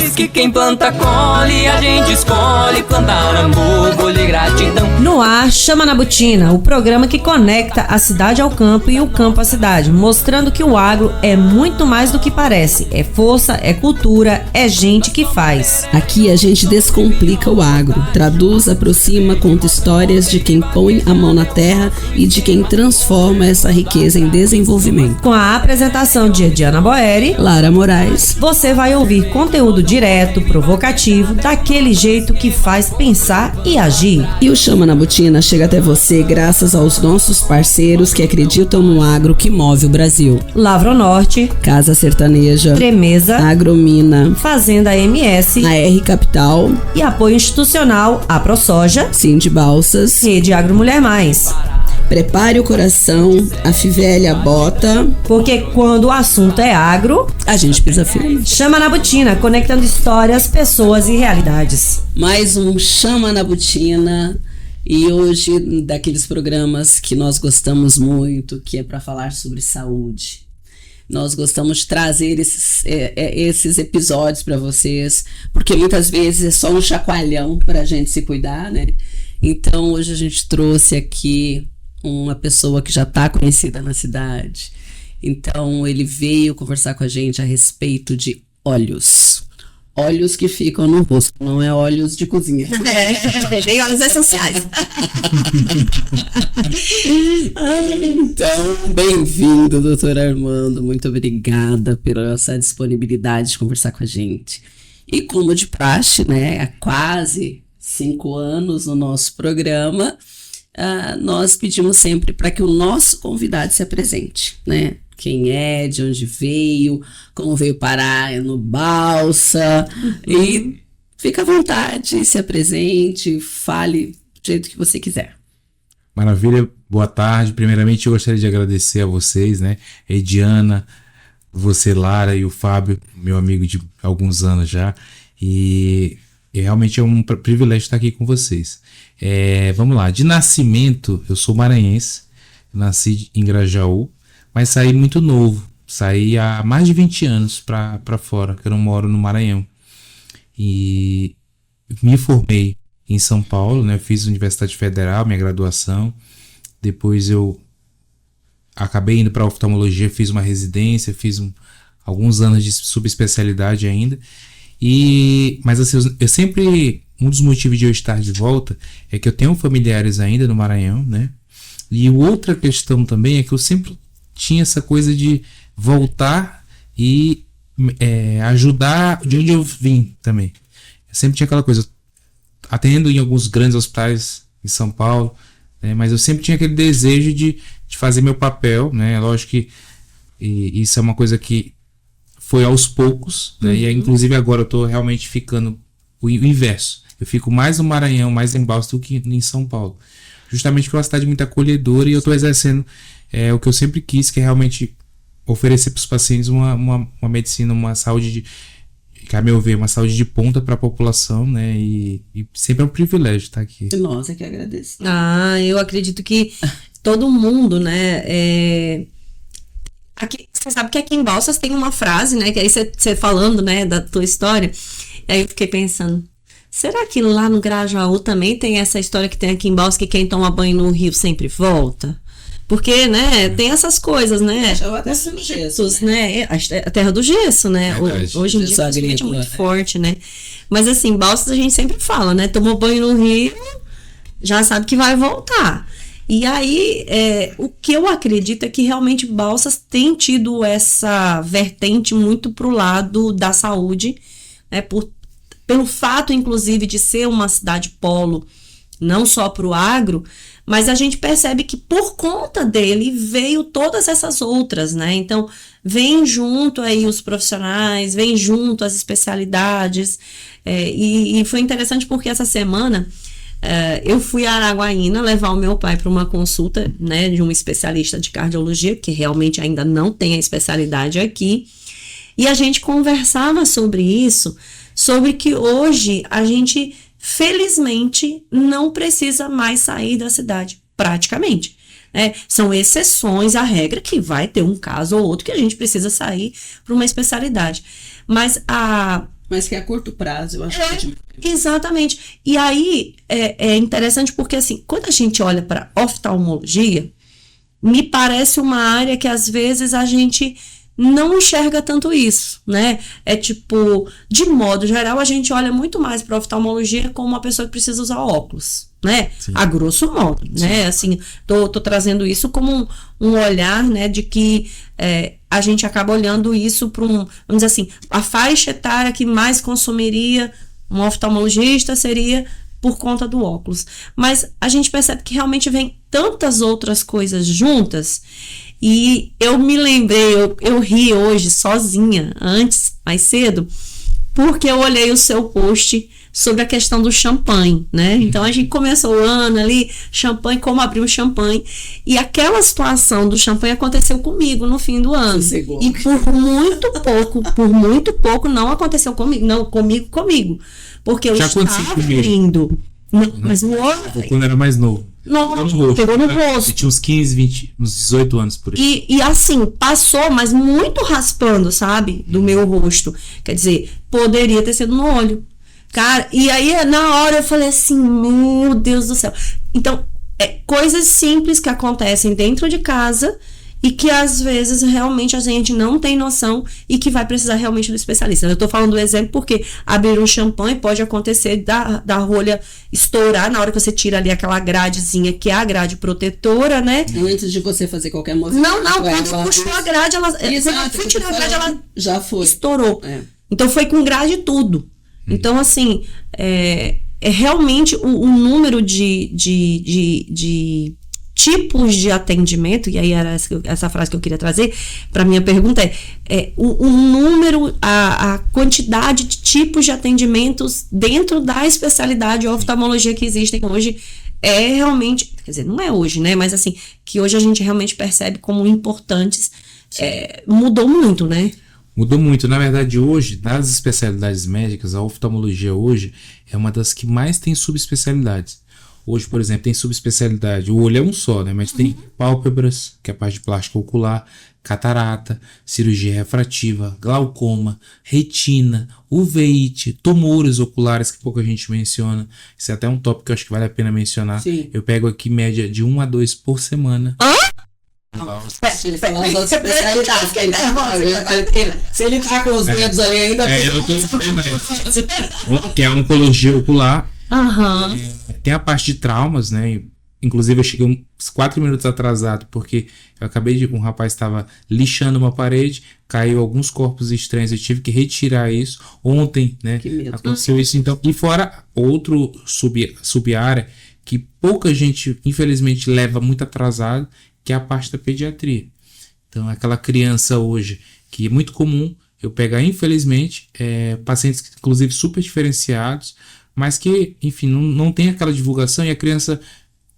diz que quem planta colhe, a gente escolhe plantar amor, colhe gratidão. No ar, Chama na Botina, o programa que conecta a cidade ao campo e o campo à cidade, mostrando que o agro é muito mais do que parece. É força, é cultura, é gente que faz. Aqui a gente descomplica o agro, traduz, aproxima, conta histórias de quem põe a mão na terra e de quem transforma essa riqueza em desenvolvimento. Com a apresentação de Ediana Boeri, Lara Moraes, você vai ouvir conteúdo direto, provocativo, daquele jeito que faz pensar e agir. E o Chama na Botina chega até você graças aos nossos parceiros que acreditam no agro que move o Brasil. Lavronorte, Casa Sertaneja, Tremeza, Agromina, Fazenda MS, AR Capital e apoio institucional a ProSoja, Sind Balsas, Rede Agro Mulher Mais. Prepare o coração, a fivela a bota, porque quando o assunto é agro, a gente pisa firme. Chama na Botina, conectando histórias, pessoas e realidades. Mais um Chama na Botina, e hoje daqueles programas que nós gostamos muito, que é para falar sobre saúde. Nós gostamos de trazer esses episódios para vocês, porque muitas vezes é só um chacoalhão para a gente se cuidar, né? Então hoje a gente trouxe aqui uma pessoa que já está conhecida na cidade. Então ele veio conversar com a gente a respeito de óleos. Óleos que ficam no rosto, não é óleos de cozinha. Tem óleos essenciais. Então, bem-vindo, doutor Armando. Muito obrigada pela essa disponibilidade de conversar com a gente. E como de praxe, né, há quase 5 anos no nosso programa, nós pedimos sempre para que o nosso convidado se apresente, né? Quem é, de onde veio, como veio parar no Balsa. E fica à vontade, se apresente, fale do jeito que você quiser. Maravilha, boa tarde. Primeiramente eu gostaria de agradecer a vocês, né? A Ediana, você, Lara, e o Fábio, meu amigo de alguns anos já. E realmente é um privilégio estar aqui com vocês. Vamos lá, de nascimento eu sou maranhense, nasci em Grajaú, mas saí muito novo, saí há mais de 20 anos para fora, que eu não moro no Maranhão. E me formei em São Paulo, né? Fiz Universidade Federal, minha graduação, depois eu acabei indo para oftalmologia, fiz uma residência, fiz alguns anos de subespecialidade ainda. Mas assim, eu sempre, um dos motivos de eu estar de volta é que eu tenho familiares ainda no Maranhão, né? E outra questão também é que eu sempre tinha essa coisa de voltar e ajudar de onde eu vim também. Eu sempre tinha aquela coisa, atendo em alguns grandes hospitais em São Paulo, né? Mas eu sempre tinha aquele desejo de fazer meu papel, né? Lógico que isso é uma coisa que foi aos poucos, né? E inclusive agora eu tô realmente ficando o inverso. Eu fico mais no Maranhão, mais em Balsa do que em São Paulo. Justamente porque é uma cidade muito acolhedora e eu tô exercendo o que eu sempre quis, que é realmente oferecer para os pacientes uma medicina, uma saúde, que a meu ver, uma saúde de ponta para a população, né? E sempre é um privilégio estar aqui. Nossa, que agradeço. Eu acredito que todo mundo, né? Aqui, você sabe que aqui em Balsas tem uma frase, né? Que aí você falando, né, da tua história, aí eu fiquei pensando, será que lá no Grajaú também tem essa história que tem aqui em Balsas, que quem toma banho no rio sempre volta? Porque, né, tem essas coisas, né? Os mitos, né? A terra do gesso, né? Hoje em dia é muito forte, né? Mas assim, Balsas a gente sempre fala, né? Tomou banho no rio, já sabe que vai voltar. E aí, o que eu acredito é que realmente Balsas tem tido essa vertente muito pro lado da saúde, né? Pelo fato, inclusive, de ser uma cidade polo, não só pro agro, mas a gente percebe que por conta dele veio todas essas outras, né? Então, vem junto aí os profissionais, vem junto as especialidades, e foi interessante porque essa semana eu fui a Araguaína levar o meu pai para uma consulta, né, de um especialista de cardiologia, que realmente ainda não tem a especialidade aqui, e a gente conversava sobre isso, sobre que hoje a gente, felizmente, não precisa mais sair da cidade, praticamente. São exceções à regra, que vai ter um caso ou outro que a gente precisa sair para uma especialidade. Mas Mas que a curto prazo, eu acho que exatamente. E aí é interessante porque, assim, quando a gente olha para oftalmologia, me parece uma área que às vezes a gente não enxerga tanto isso, né? É tipo, de modo geral, a gente olha muito mais para oftalmologia como uma pessoa que precisa usar óculos, né? Sim. A grosso modo, né? Assim, tô trazendo isso como um olhar, né, de que a gente acaba olhando isso para vamos dizer assim, a faixa etária que mais consumiria um oftalmologista seria por conta do óculos. Mas a gente percebe que realmente vem tantas outras coisas juntas. E eu me lembrei, eu ri hoje sozinha, mais cedo, porque eu olhei o seu post sobre a questão do champanhe, né? Então a gente começou o ano ali, champanhe, como abrir um champanhe. E aquela situação do champanhe aconteceu comigo no fim do ano. E por muito pouco não aconteceu comigo, não, comigo. Porque eu estava abrindo. Não, mas o olho. Quando era mais novo. Não, pegou no rosto. Eu tinha uns 15, 20, uns 18 anos por aí. E assim, passou, mas muito raspando, sabe? Do meu rosto. Quer dizer, poderia ter sido no olho. Cara, e aí na hora eu falei assim, meu Deus do céu. Então, coisas simples que acontecem dentro de casa e que às vezes realmente a gente não tem noção e que vai precisar realmente do especialista. Eu tô falando do exemplo porque abrir um champanhe pode acontecer da rolha estourar na hora que você tira ali aquela gradezinha, que é a grade protetora, né? Antes de você fazer qualquer movimento. Não, quando puxou a grade, ela foi tirar a grade, ela já foi. Estourou. Então foi com grade e tudo. Então, assim, realmente o número de tipos de atendimento, e aí era essa frase que eu queria trazer para minha pergunta, o número, a quantidade de tipos de atendimentos dentro da especialidade de oftalmologia que existem hoje realmente, quer dizer, não é hoje, né, mas assim, que hoje a gente realmente percebe como importantes, mudou muito, né? Mudou muito. Na verdade, hoje, das especialidades médicas, a oftalmologia hoje é uma das que mais tem subespecialidades. Hoje, por exemplo, tem subespecialidade. O olho é um só, né? Mas tem pálpebras, que é a parte de plástica ocular, catarata, cirurgia refrativa, glaucoma, retina, uveíte, tumores oculares, que pouca gente menciona. Isso é até um tópico que eu acho que vale a pena mencionar. Sim. Eu pego aqui média de 1 a 2 por semana. Se ele falar as outras especialidades, se ele tá com os dedos ali ainda. Eu tô que é a oncologia ocular. Tem a parte de traumas, né? Inclusive eu cheguei uns 4 minutos atrasado, porque eu acabei de... Um rapaz estava lixando uma parede, caiu alguns corpos estranhos, eu tive que retirar isso. Ontem, né? Aconteceu isso, então. E fora outro sub-área que pouca gente, infelizmente, leva muito atrasado, que é a parte da pediatria. Então, aquela criança hoje, que é muito comum eu pegar, infelizmente, pacientes, inclusive, super diferenciados, mas que, enfim, não tem aquela divulgação, e a criança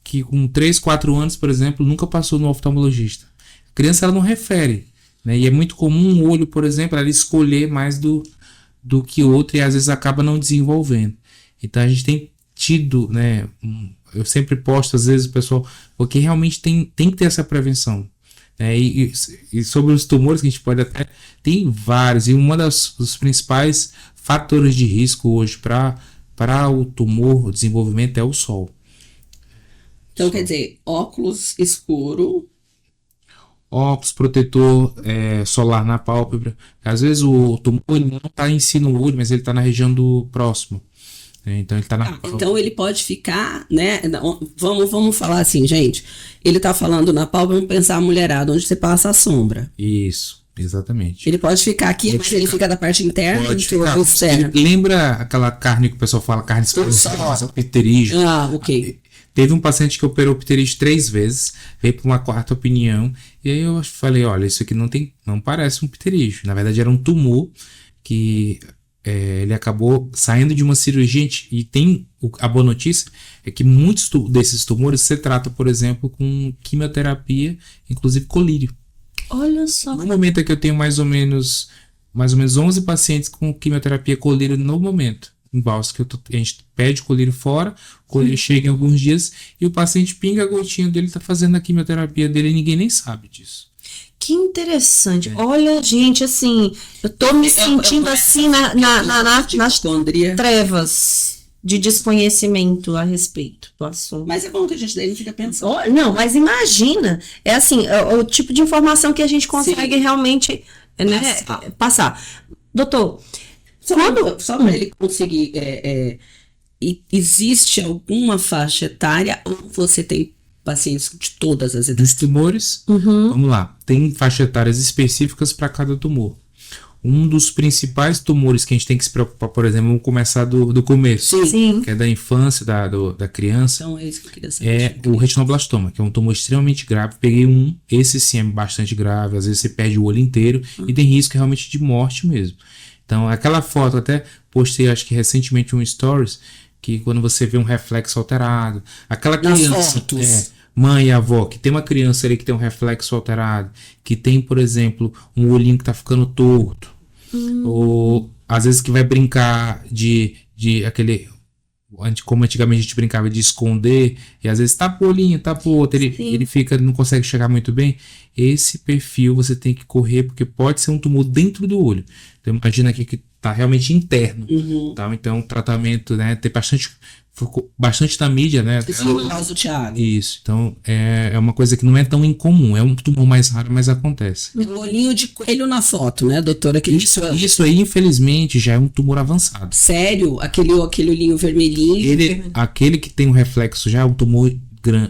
que com 3, 4 anos, por exemplo, nunca passou no oftalmologista. A criança, ela não refere, né? E é muito comum um olho, por exemplo, ela escolher mais do que outro, e às vezes acaba não desenvolvendo. Então, a gente tem tido, né, eu sempre posto, às vezes, o pessoal, porque realmente tem que ter essa prevenção. E sobre os tumores, que a gente pode até... Tem vários, e um dos principais fatores de risco hoje para o tumor, o desenvolvimento, é o sol. Então, quer dizer, óculos escuro... Óculos, protetor solar na pálpebra. Às vezes o tumor não está em si no olho, mas ele está na região do próximo. Então ele tá então ele pode ficar, né? Vamos falar assim, gente. Ele tá falando na pálpebra, vamos pensar a mulherada, onde você passa a sombra. Isso, exatamente. Ele pode ficar aqui, mas ele fica da parte interna do externo. Lembra aquela carne que o pessoal fala, carne exposta, pterígio? Ok. Teve um paciente que operou pterígio 3 vezes, veio para uma 4ª opinião, e aí eu falei, olha, isso aqui não parece um pterígio. Na verdade era um tumor que... ele acabou saindo de uma cirurgia, e tem a boa notícia é que muitos desses tumores se tratam, por exemplo, com quimioterapia, inclusive colírio. Olha só. No momento é que eu tenho mais ou menos 11 pacientes com quimioterapia colírio no momento. Em Balsas, a gente pede colírio fora, o colírio chega em alguns dias e o paciente pinga a gotinha dele, tá fazendo a quimioterapia dele e ninguém nem sabe disso. Que interessante. Olha, gente, assim, eu tô me sentindo assim nas trevas de desconhecimento a respeito do assunto. Mas é bom que a gente daí não fica pensando. Não, mas imagina, é assim, o tipo de informação que a gente consegue realmente, né, passar. Doutor, só para ele conseguir, existe alguma faixa etária ou você tem pacientes de todas as idades? Dos tumores, vamos lá, tem faixa etárias específicas para cada tumor. Um dos principais tumores que a gente tem que se preocupar, por exemplo, vamos começar do começo, Sim. que é da infância da criança, Então, é isso que eu queria saber. é o retinoblastoma, que é um tumor extremamente grave. Peguei esse sim é bastante grave, às vezes você perde o olho inteiro e tem risco realmente de morte mesmo. Então, aquela foto, até postei, acho que recentemente um stories, que quando você vê um reflexo alterado, aquela criança, mãe e avó, que tem uma criança ali que tem um reflexo alterado, que tem, por exemplo, um olhinho que tá ficando torto, ou às vezes que vai brincar de aquele, como antigamente a gente brincava de esconder, e às vezes tapa o olhinho, tapa o outro, ele fica, não consegue chegar muito bem. Esse perfil você tem que correr, porque pode ser um tumor dentro do olho. Então imagina aqui que tá realmente interno, tá? Então tratamento, né, tem bastante na mídia, né? Isso, então é uma coisa que não é tão incomum, é um tumor mais raro, mas acontece. O olhinho de coelho na foto, né, doutora? Isso aí, infelizmente, já é um tumor avançado. Sério? Aquele olhinho vermelhinho? Aquele que tem um reflexo já é um tumor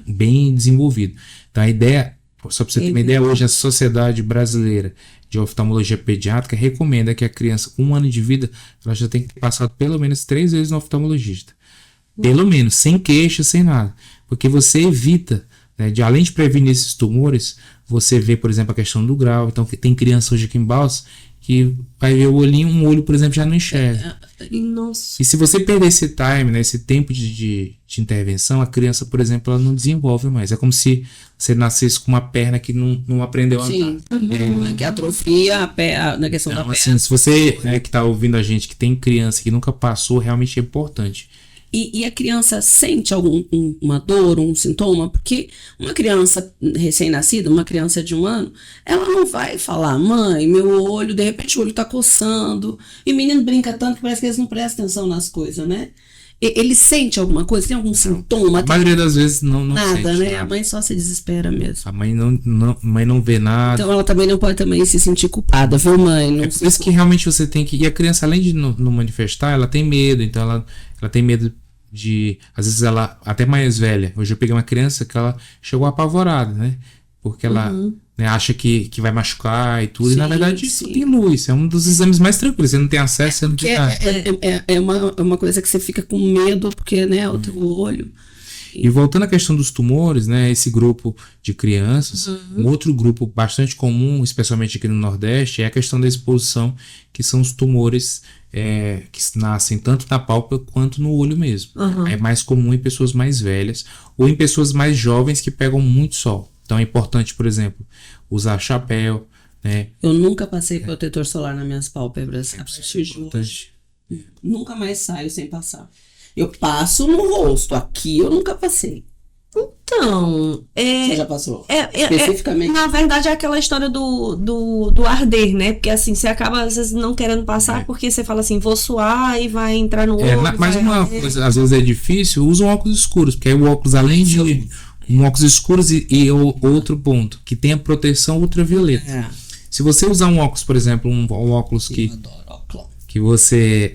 bem desenvolvido. Então a ideia, só para você ter uma ideia, hoje a Sociedade Brasileira de Oftalmologia Pediátrica recomenda que a criança com 1 ano de vida, ela já tem que ter passado pelo menos 3 vezes no oftalmologista. Pelo menos, sem queixa, sem nada. Porque você evita, né, além de prevenir esses tumores, você vê, por exemplo, a questão do grau. Então, tem criança hoje aqui em Balsas que vai ver o olhinho, um olho, por exemplo, já não enxerga. Nossa. E se você perder esse time, né, esse tempo de intervenção, a criança, por exemplo, ela não desenvolve mais. É como se você nascesse com uma perna que não aprendeu a andar. Que atrofia na questão da perna. Assim, se você que está ouvindo a gente, que tem criança que nunca passou, realmente é importante. E a criança sente uma dor, um sintoma? Porque uma criança recém-nascida, uma criança de 1 ano, ela não vai falar, mãe, meu olho, de repente o olho tá coçando. E o menino brinca tanto que parece que eles não prestam atenção nas coisas, né? Ele sente alguma coisa? Tem algum sintoma? A maioria das vezes não nada, sente, né? nada. A mãe só se desespera mesmo. A mãe não vê nada. Então ela também não pode se sentir culpada, viu, mãe? Não é por isso que realmente você tem que... E a criança, além de não manifestar, ela tem medo. Então ela tem medo de... Às vezes ela, até mais velha. Hoje eu peguei uma criança que ela chegou apavorada, né? Porque ela acha que vai machucar e tudo. E na verdade isso tem luz. É um dos exames mais tranquilos. Você não tem acesso, você não tem nada. É uma coisa que você fica com medo, porque, né, o teu olho... E voltando à questão dos tumores, né, esse grupo de crianças, um outro grupo bastante comum, especialmente aqui no Nordeste, é a questão da exposição, que são os tumores que nascem tanto na pálpebra quanto no olho mesmo. É mais comum em pessoas mais velhas ou em pessoas mais jovens que pegam muito sol. Então é importante, por exemplo, usar chapéu, né? Eu nunca passei protetor solar nas minhas pálpebras. A partir de hoje, nunca mais saio sem passar. Eu passo no rosto. Aqui eu nunca passei. Então, Você já passou? Especificamente? Na verdade, é aquela história do arder, né? Porque assim, você acaba às vezes não querendo passar porque você fala assim, vou suar e vai entrar no olho. Mas uma coisa, às vezes é difícil, usa um óculos escuros, porque aí o óculos, além de um óculos escuros e outro ponto, que tem a proteção ultravioleta. Se você usar um óculos, por exemplo, um óculos que... Eu adoro óculos. Que você,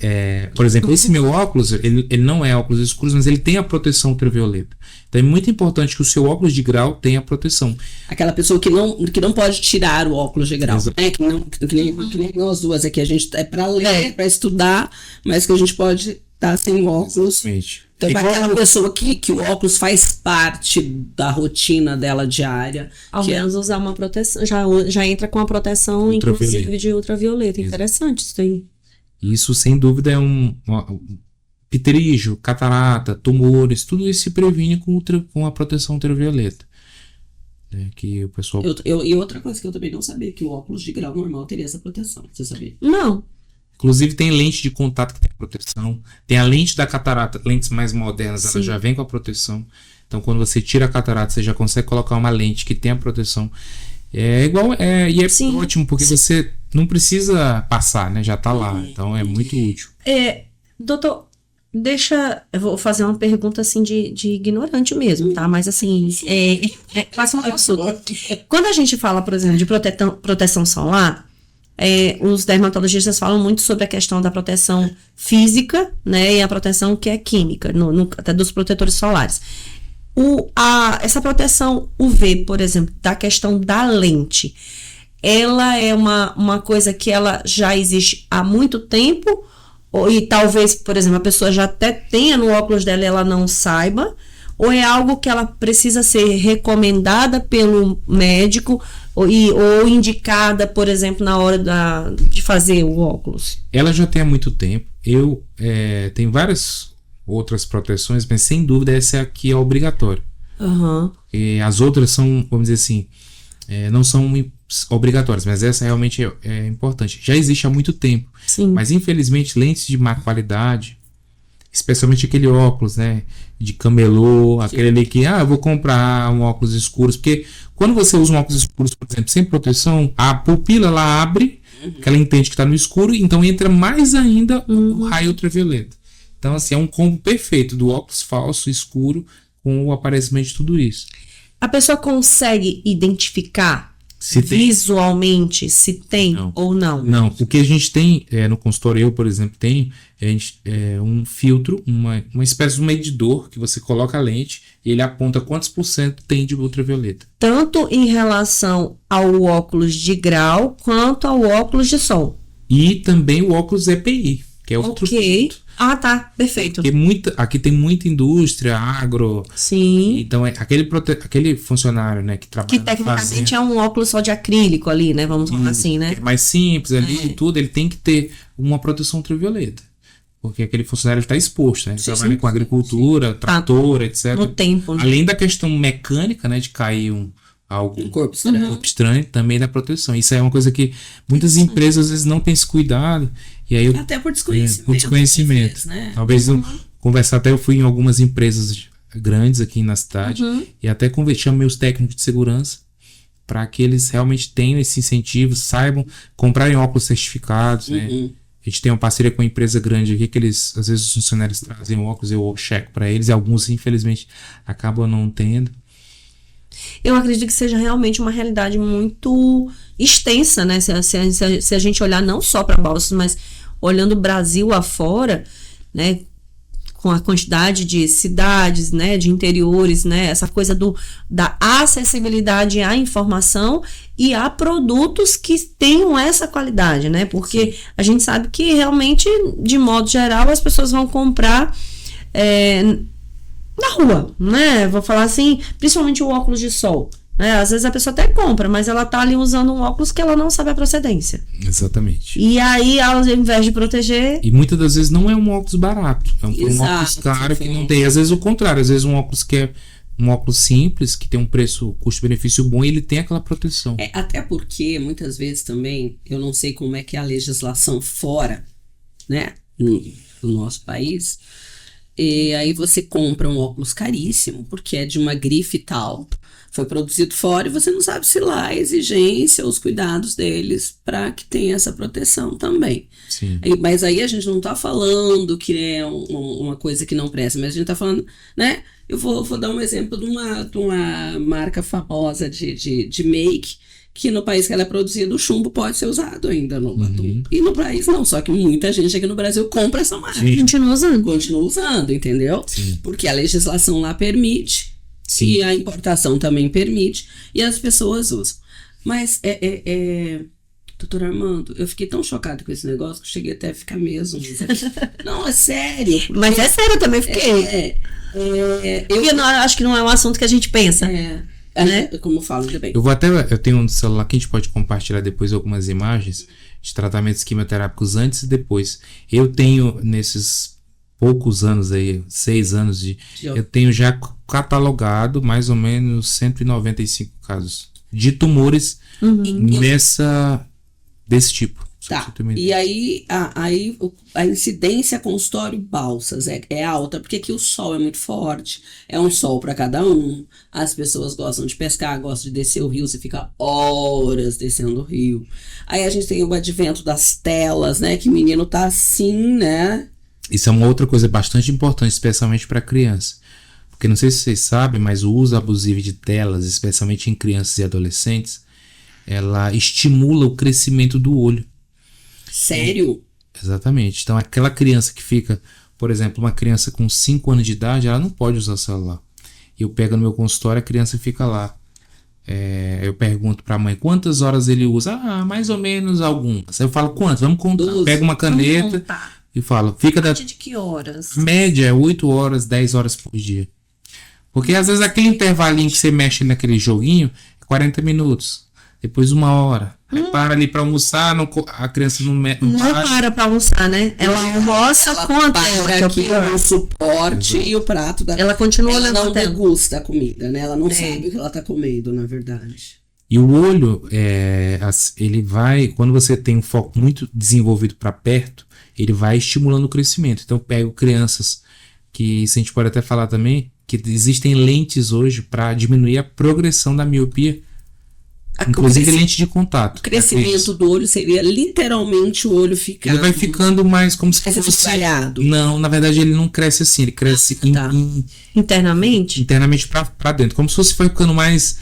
por exemplo, esse meu óculos, ele não é óculos escuros, mas ele tem a proteção ultravioleta. Então é muito importante que o seu óculos de grau tenha proteção. Aquela pessoa que não pode tirar o óculos de grau. Que nem nós duas aqui, a gente é para ler, para estudar, mas que a gente pode estar sem óculos. Exatamente. Então, para aquela pessoa que o óculos faz parte da rotina dela diária. Ao menos usar uma proteção, já entra com a proteção, inclusive, de ultravioleta. Interessante isso aí. Isso, sem dúvida, é um pterígio, catarata, tumores, tudo isso se previne com a proteção ultravioleta. Que o pessoal... E outra coisa que eu também não sabia, que o óculos de grau normal teria essa proteção. Você sabia? Não. Inclusive tem lente de contato que tem proteção. Tem a lente da catarata, lentes mais modernas, ela já vem com a proteção. Então quando você tira a catarata, você já consegue colocar uma lente que tem a proteção. É igual, e é Sim. ótimo, porque você não precisa passar, né? Já tá lá, então é muito útil. Doutor, eu vou fazer uma pergunta assim de ignorante mesmo, tá? Mas assim, quase um absurdo. Quando a gente fala, por exemplo, de proteção solar, os dermatologistas falam muito sobre a questão da proteção física, né? E a proteção que é química, até dos protetores solares. Essa proteção UV, por exemplo, da questão da lente, ela é uma coisa que ela já existe há muito tempo, e talvez, por exemplo, a pessoa já até tenha no óculos dela e ela não saiba, ou é algo que ela precisa ser recomendada pelo médico ou indicada, por exemplo, na hora de fazer o óculos? Ela já tem há muito tempo. Eu tenho várias outras proteções, mas sem dúvida essa aqui é obrigatória. Uhum. E as outras são, vamos dizer assim, não são obrigatórias, mas essa realmente é importante. Já existe há muito tempo. Sim. Mas infelizmente lentes de má qualidade, especialmente aquele óculos, né, de camelô, aquele ali que, eu vou comprar um óculos escuros, porque quando você usa um óculos escuros, por exemplo, sem proteção, a pupila ela abre, que ela entende que está no escuro, então entra mais ainda o raio ultravioleta. Então, assim, é um combo perfeito do óculos falso, escuro, com o aparecimento de tudo isso. A pessoa consegue identificar Se tem... visualmente se tem ou não? Não, o que a gente tem no consultório, eu, por exemplo, tenho um filtro, uma espécie de medidor que você coloca a lente e ele aponta quantos % tem de ultravioleta. Tanto em relação ao óculos de grau quanto ao óculos de sol. E também o óculos EPI, que é outro filtro. Ah, tá. Perfeito. Porque aqui tem muita indústria, agro. Sim. Então, aquele funcionário, né, que trabalha que tecnicamente é um óculos só de acrílico ali, né? Vamos falar assim, né? É mais simples ali e tudo, ele tem que ter uma proteção ultravioleta. Porque aquele funcionário está exposto, né? Ele trabalha com agricultura, trator, etc. No tempo, né? Além da questão mecânica, né, de cair algum corpo estranho, também da proteção. Isso é uma coisa que muitas empresas às vezes não têm esse cuidado. E aí até por desconhecimento. Por desconhecimento. Vezes, né? Talvez conversar, até eu fui em algumas empresas grandes aqui na cidade e até chamei os técnicos de segurança para que eles realmente tenham esse incentivo, saibam comprarem óculos certificados, né? A gente tem uma parceria com uma empresa grande aqui que eles, às vezes os funcionários trazem óculos, eu checo para eles e alguns infelizmente acabam não tendo. Eu acredito que seja realmente uma realidade muito extensa, né? Se a gente olhar não só para Balsas, mas olhando o Brasil afora, né? Com a quantidade de cidades, né? De interiores, né? Essa coisa da acessibilidade à informação e a produtos que tenham essa qualidade, né? Porque a gente sabe que realmente, de modo geral, as pessoas vão comprar na rua, né? Vou falar assim, principalmente o óculos de sol. Às vezes a pessoa até compra, mas ela tá ali usando um óculos que ela não sabe a procedência. Exatamente. E aí, ao invés de proteger... E muitas das vezes não é um óculos barato. É um óculos caro que não tem. Às vezes o contrário. Às vezes um óculos que é um óculos simples, que tem um preço, custo-benefício bom, e ele tem aquela proteção. Até porque, muitas vezes também, eu não sei como é que é a legislação fora, né, do nosso país, e aí você compra um óculos caríssimo, porque é de uma grife tal, foi produzido fora e você não sabe se lá a exigência, os cuidados deles para que tenha essa proteção também. Sim. Mas aí a gente não está falando que é uma coisa que não presta, mas a gente está falando, né? Eu vou dar um exemplo de uma marca famosa de make, que no país que ela é produzida, o chumbo pode ser usado ainda no batom. E no país não, só que muita gente aqui no Brasil compra essa marca. Sim. Continua usando, entendeu? Sim. Porque a legislação lá permite. Sim. E a importação também permite, e as pessoas usam. Mas, doutor Armando, eu fiquei tão chocado com esse negócio que eu cheguei até a ficar mesmo. Não, é sério. Mas é sério, eu também fiquei. Eu não, acho que não é um assunto que a gente pensa. Né? Como eu falo também. Eu tenho um celular que a gente pode compartilhar depois algumas imagens de tratamentos quimioterápicos antes e depois. Eu tenho nesses poucos anos aí, 6 anos eu tenho já catalogado mais ou menos 195 casos de tumores desse tipo. Tá. E aí a incidência consultório Balsas é alta, porque aqui o sol é muito forte. É um sol para cada um. As pessoas gostam de pescar, gostam de descer o rio, você fica horas descendo o rio. Aí a gente tem o advento das telas, né? Que o menino tá assim, né? Isso é uma outra coisa bastante importante, especialmente para criança. Porque não sei se vocês sabem, mas o uso abusivo de telas, especialmente em crianças e adolescentes, ela estimula o crescimento do olho. Sério? Exatamente. Então, aquela criança que fica, por exemplo, uma criança com 5 anos de idade, ela não pode usar celular. Eu pego no meu consultório, a criança fica lá. Eu pergunto para a mãe quantas horas ele usa. Mais ou menos algumas. Aí eu falo, quantas? Vamos contar. Pego uma caneta e falo, fica da... De que horas? Média é 8 horas, 10 horas por dia. Porque às vezes aquele intervalinho que você mexe naquele joguinho é 40 minutos. Depois 1 hora. Aí para ali para almoçar, a criança não para almoçar, né? Ela almoça com a tela. Aqui o suporte e o prato da... Ela continua olhando. Ela não degusta a comida, né? Ela não sabe o que ela tá comendo, na verdade. E o olho, ele vai... Quando você tem um foco muito desenvolvido para perto, ele vai estimulando o crescimento. Então eu pego crianças que, isso a gente pode até falar também, que existem lentes hoje para diminuir a progressão da miopia. Inclusive lente de contato. O crescimento do olho seria literalmente o olho ficar... Ele vai ficando mais como se fosse... espalhado. Não, na verdade ele não cresce assim. Ele cresce internamente? Internamente pra dentro. Como se fosse ficando mais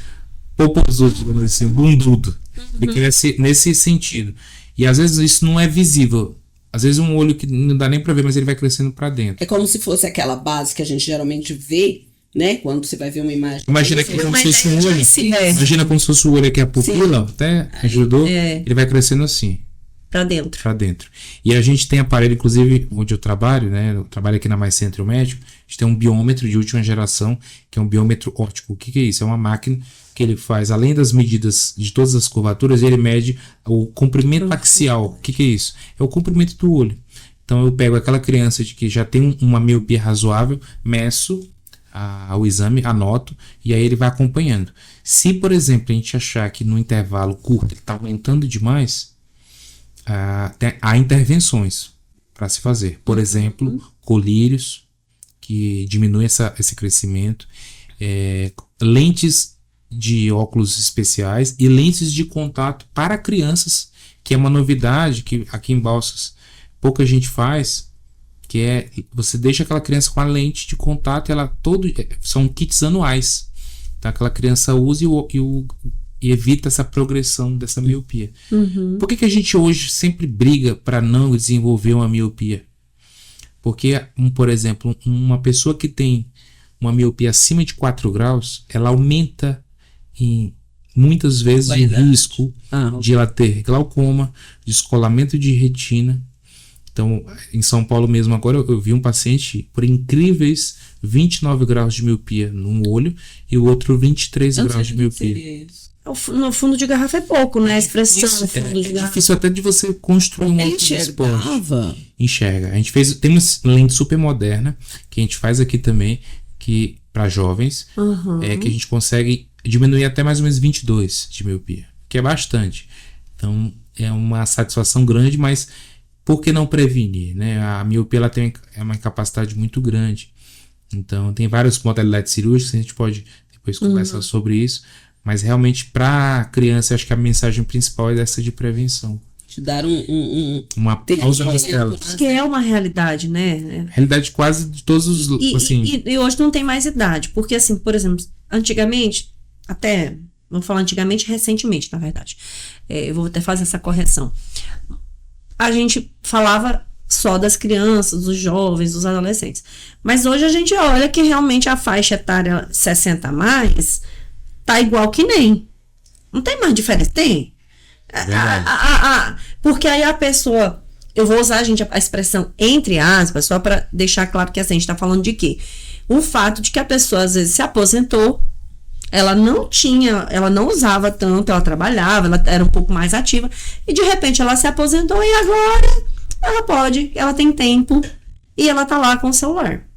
popozudo, digamos assim, bundudo. Ele cresce nesse sentido. E às vezes isso não é visível. Às vezes um olho que não dá nem pra ver, mas ele vai crescendo pra dentro. É como se fosse aquela base que a gente geralmente vê, né? Quando você vai ver uma imagem. Imagina que como se fosse um olho. Imagina como se fosse o olho aqui, a pupila, até ajudou. Ele vai crescendo assim. Pra dentro. Pra dentro. E a gente tem aparelho, inclusive, onde eu trabalho, né? Eu trabalho aqui na Mais Centro Médico. A gente tem um biômetro de última geração, que é um biômetro óptico. O que é isso? É uma máquina que ele faz, além das medidas de todas as curvaturas, ele mede o comprimento axial. O que é isso? É o comprimento do olho. Então eu pego aquela criança que já tem uma miopia razoável, meço o exame, anoto, e aí ele vai acompanhando. Se, por exemplo, a gente achar que no intervalo curto ele está aumentando demais, há intervenções para se fazer. Por exemplo, colírios, que diminuem esse crescimento, lentes de óculos especiais e lentes de contato para crianças, que é uma novidade que aqui em Balsas pouca gente faz, que é você deixa aquela criança com a lente de contato, são kits anuais, tá? Aquela criança usa e evita essa progressão dessa miopia. Por que a gente hoje sempre briga para não desenvolver uma miopia? Porque, por exemplo, uma pessoa que tem uma miopia acima de 4 graus, ela aumenta muitas vezes o risco de ela ter glaucoma, descolamento de retina. Então, em São Paulo mesmo agora, eu vi um paciente por incríveis 29 graus de miopia num olho e o outro 23 graus de miopia. No fundo de garrafa é pouco, né? A expressão no fundo de garrafa. É difícil até de você construir um óculos esporte. Enxerga. A gente tem uma lente super moderna que a gente faz aqui também, que para jovens, que a gente consegue diminuir até mais ou menos 22 de miopia, que é bastante. Então, é uma satisfação grande, mas por que não prevenir, né? A miopia ela tem uma incapacidade muito grande. Então, tem várias modalidades cirúrgicas, a gente pode depois conversar sobre isso, mas realmente para criança, acho que a mensagem principal é dessa de prevenção. Te dar uma pausa nas telas. Que é uma realidade, né? Realidade quase de todos os... E hoje não tem mais idade, porque assim, por exemplo, antigamente, vou falar antigamente, recentemente, na verdade, eu vou até fazer essa correção. A gente falava só das crianças, dos jovens, dos adolescentes. Mas hoje a gente olha que realmente a faixa etária 60 a mais tá igual que nem. Não tem mais diferença? Tem. Porque aí a pessoa... Eu vou usar, a expressão entre aspas, só para deixar claro que assim, a gente tá falando de quê? O fato de que a pessoa às vezes se aposentou, ela não usava tanto, ela trabalhava, ela era um pouco mais ativa, e de repente ela se aposentou e agora ela tem tempo e ela tá lá com o celular,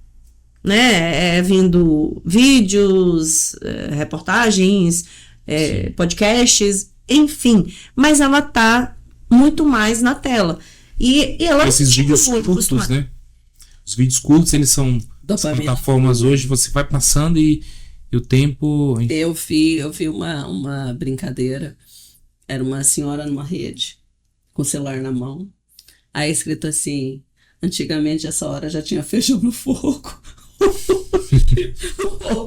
né? Vindo vídeos, reportagens, podcasts, enfim, mas ela tá muito mais na tela. E ela esses vídeos curtos, né? Os vídeos curtos, eles são plataformas hoje, você vai passando e o tempo... Eu vi uma brincadeira. Era uma senhora numa rede, com o celular na mão. Aí escrito assim, antigamente essa hora já tinha feijão no fogo.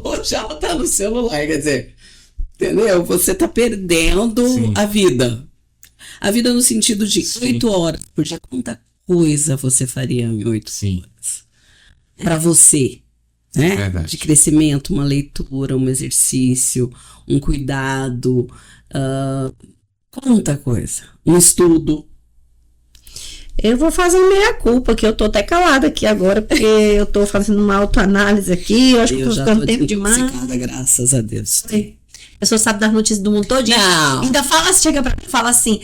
Hoje ela tá no celular, quer dizer, entendeu? Você tá perdendo a vida. A vida no sentido de 8 horas por dia. Quanta coisa você faria em 8 horas? Para você, né? Verdade. De crescimento, uma leitura, um exercício, um cuidado, quanta coisa. Um estudo. Eu vou fazer meia culpa, que eu tô até calada aqui agora, porque eu tô fazendo uma autoanálise aqui, eu acho que eu tô ficando tempo demais. Graças a Deus. A pessoa sabe das notícias do mundo todinho. Não. Ainda chega pra mim e fala assim,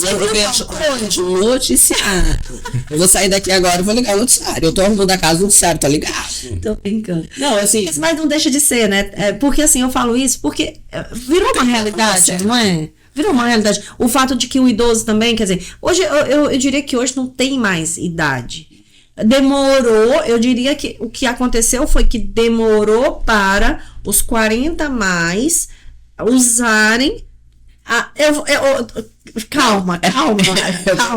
eu vejo noticiário. Eu vou sair daqui agora e vou ligar o noticiário. Eu tô arrumando a casa, o noticiário tá ligado. Tô brincando. Não, assim... Mas não deixa de ser, né? Porque assim, eu falo isso porque virou uma realidade, não é? Virou uma realidade. O fato de que o idoso também, quer dizer, hoje eu diria que hoje não tem mais idade. Demorou, eu diria que o que aconteceu foi que demorou para os 40 mais usarem calma,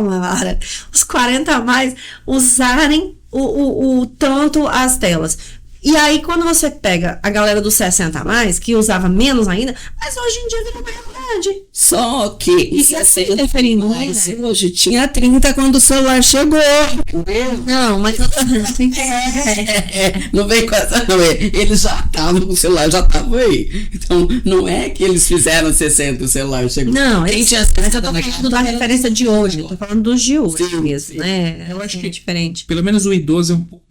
Lara. Os 40 a mais usarem o tanto as telas. E aí, quando você pega a galera dos 60 a mais, que usava menos ainda, mas hoje em dia virou uma realidade. Só que isso é assim, interferindo, né? Hoje tinha 30 quando o celular chegou. Não, mas eu também. Não vem com essa, não é. Eles já estavam com o celular, já estavam aí. Então, não é que eles fizeram 60 e o celular chegou. Não, eu tô falando da referência de hoje. Eu tô falando dos de hoje mesmo, né? Eu acho que é diferente. Pelo menos o idoso é um pouco,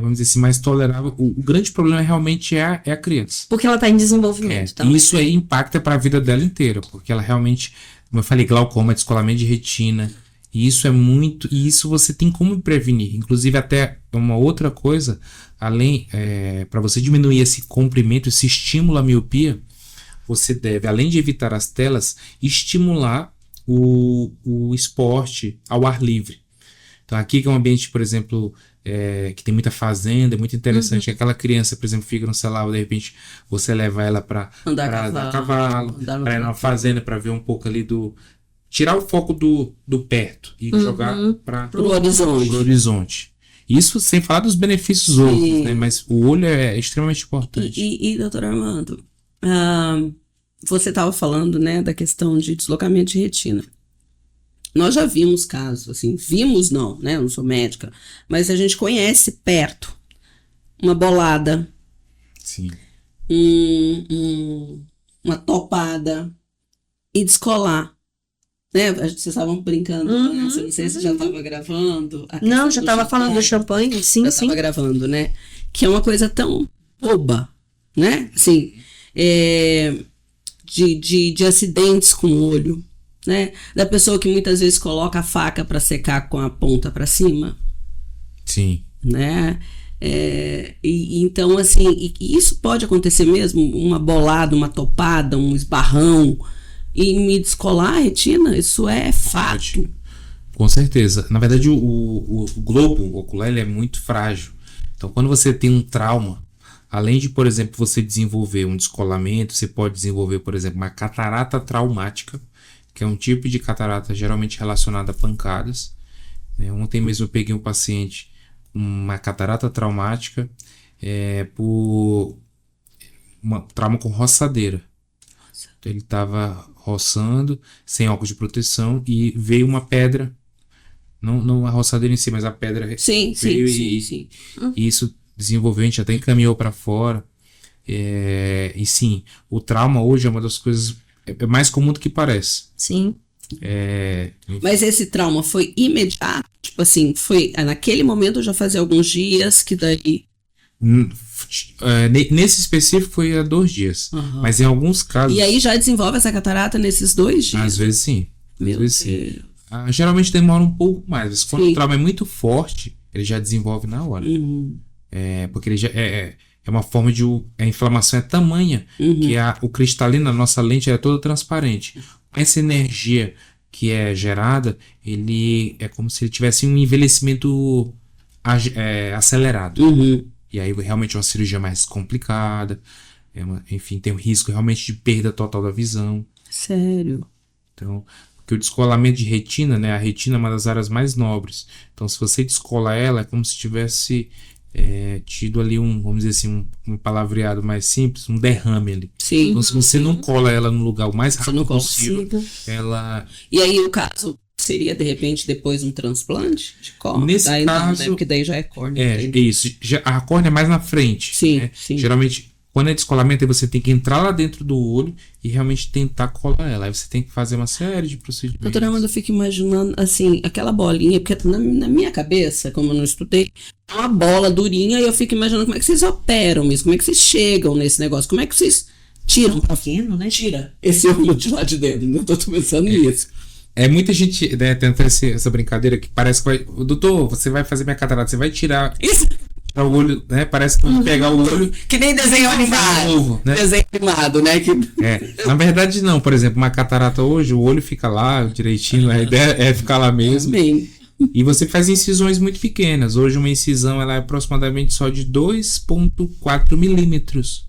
vamos dizer assim, mais tolerável. O grande problema realmente é a criança. Porque ela tá em desenvolvimento também. E isso aí impacta para a vida dela inteira, porque ela realmente, como eu falei, glaucoma, descolamento de retina, e isso é muito, e isso você tem como prevenir. Inclusive até uma outra coisa, além, para você diminuir esse comprimento, esse estímulo à miopia, você deve, além de evitar as telas, estimular o esporte ao ar livre. Então aqui que é um ambiente, por exemplo, que tem muita fazenda, é muito interessante. Que aquela criança, por exemplo, fica no celular, de repente você leva ela para andar a cavalo, para ir na fazenda, para ver um pouco ali tirar o foco do perto e jogar para o horizonte. Isso sem falar dos benefícios outros, né? Mas o olho é extremamente importante. E doutor Armando, você estava falando, né, da questão de deslocamento de retina. Nós já vimos casos, assim, não, né? Eu não sou médica, mas a gente conhece perto uma bolada, sim, uma topada e descolar, né? Vocês estavam brincando, né? Não sei se você já estava gravando. Não, já estava falando do champanhe, sim, já estava gravando, né? Que é uma coisa tão boba, né? Assim, de acidentes com o olho. Né? Da pessoa que muitas vezes coloca a faca para secar com a ponta para cima. Sim. Né? Então, assim, isso pode acontecer mesmo, uma bolada, uma topada, um esbarrão, e me descolar a retina, isso é fato. Com certeza. Na verdade, o globo ocular ele é muito frágil. Então, quando você tem um trauma, além de, por exemplo, você desenvolver um descolamento, você pode desenvolver, por exemplo, uma catarata traumática, que é um tipo de catarata geralmente relacionada a pancadas. Ontem mesmo eu peguei um paciente com uma catarata traumática por um trauma com roçadeira. Então, ele estava roçando, sem óculos de proteção, e veio uma pedra, não a roçadeira em si, mas a pedra veio sim. E isso desenvolveu, a gente até encaminhou para fora. E sim, o trauma hoje é uma das coisas é mais comum do que parece. Sim. Mas esse trauma foi imediato? Tipo assim, foi naquele momento, já fazia alguns dias que daí... Nesse específico foi há 2 dias. Mas em alguns casos... E aí já desenvolve essa catarata nesses 2 dias? Às vezes sim. Meu Deus. Geralmente demora um pouco mais. Mas quando o trauma é muito forte, ele já desenvolve na hora. Porque ele já é uma forma de... A inflamação é tamanha que o cristalino, a nossa lente, é toda transparente. Essa energia que é gerada, ele é como se ele tivesse um envelhecimento acelerado. E aí realmente é uma cirurgia mais complicada, enfim, tem o risco realmente de perda total da visão. Sério? Então, porque o descolamento de retina, né, a retina é uma das áreas mais nobres. Então, se você descola ela, é como se tivesse tido ali vamos dizer assim, um palavreado mais simples, um derrame ali. Sim. Então, se você não cola ela no lugar o mais rápido possível, ela... E aí, o caso seria, de repente, depois um transplante de córnea? Nesse daí caso... não, né? Porque daí já é córnea. Isso. A córnea é mais na frente. Sim, né? sim. Geralmente, quando é descolamento, aí você tem que entrar lá dentro do olho e realmente tentar colar ela. Aí você tem que fazer uma série de procedimentos. Doutora Amanda, eu fico imaginando, assim, aquela bolinha, porque na minha cabeça, como eu não estudei, é uma bola durinha e eu fico imaginando como é que vocês operam isso, como é que vocês chegam nesse negócio, como é que vocês tiram pequeno, né? Tira esse olho de lá de dentro. Eu tô pensando nisso. Muita gente, né, tem até essa brincadeira que parece que vai... Doutor, você vai fazer minha catarata, você vai tirar... Isso. O olho, né? Parece que vai pegar o olho. Que nem desenho animado. Novo, né? Desenho animado, né? Na verdade, não. Por exemplo, uma catarata hoje, o olho fica lá direitinho. A ideia é ficar lá mesmo. Bem. E você faz incisões muito pequenas. Hoje, uma incisão ela é aproximadamente só de 2,4 milímetros.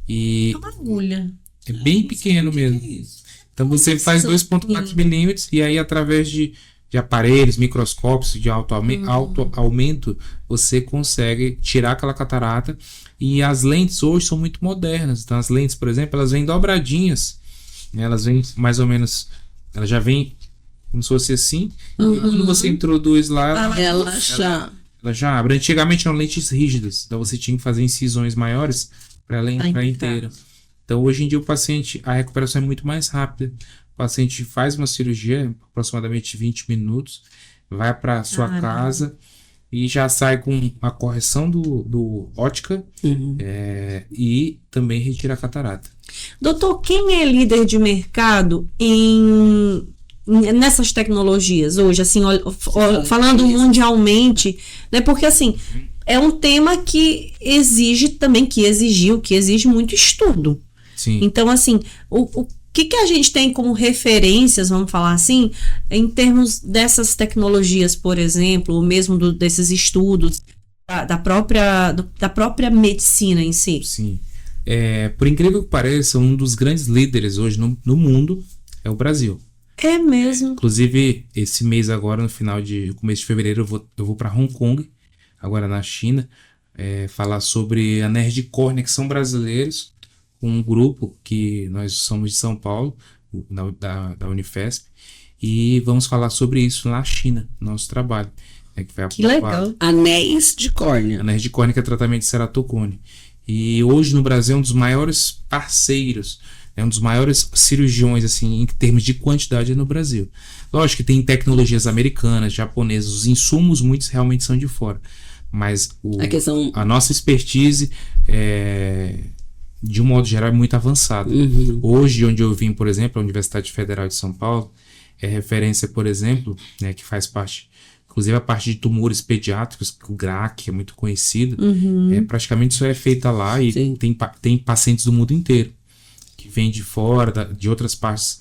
E É uma agulha. é bem pequeno mesmo. Então, você faz 2,4 milímetros e aí, através de aparelhos, microscópios de alto aumento, você consegue tirar aquela catarata. E as lentes hoje são muito modernas. Então, as lentes, por exemplo, elas vêm dobradinhas. Né? Elas vêm mais ou menos... Ela já vem como se fosse assim. E quando você introduz lá... Ela já abre. Antigamente eram lentes rígidas. Então, você tinha que fazer incisões maiores para ela entrar inteira. Então, hoje em dia, a recuperação é muito mais rápida. O paciente faz uma cirurgia, aproximadamente 20 minutos, vai para sua casa e já sai com a correção do ótica e também retira a catarata. Doutor, quem é líder de mercado nessas tecnologias hoje, assim, falando mundialmente, né? Porque assim, é um tema que exige muito estudo. Sim. Então, assim, o que a gente tem como referências, vamos falar assim, em termos dessas tecnologias, por exemplo, ou mesmo desses estudos da própria medicina em si? Sim. Por incrível que pareça, um dos grandes líderes hoje no mundo é o Brasil. É mesmo. Inclusive, esse mês agora, começo de fevereiro, eu vou para Hong Kong, agora na China, falar sobre anéis de córnea que são brasileiros, com um grupo que nós somos de São Paulo, da Unifesp, e vamos falar sobre isso na China, nosso trabalho. Que legal. Anéis de córnea. Anéis de córnea, que é tratamento de ceratocone. E hoje no Brasil é um dos maiores parceiros, um dos maiores cirurgiões, assim, em termos de quantidade no Brasil. Lógico que tem tecnologias americanas, japonesas, os insumos muitos realmente são de fora. Mas a nossa expertise de um modo geral é muito avançada. Hoje, onde eu vim, por exemplo, a Universidade Federal de São Paulo, é referência, por exemplo, né, que faz parte, inclusive a parte de tumores pediátricos, o GRAC é muito conhecido, praticamente isso é feita lá e tem pacientes do mundo inteiro, que vêm de fora, de outras partes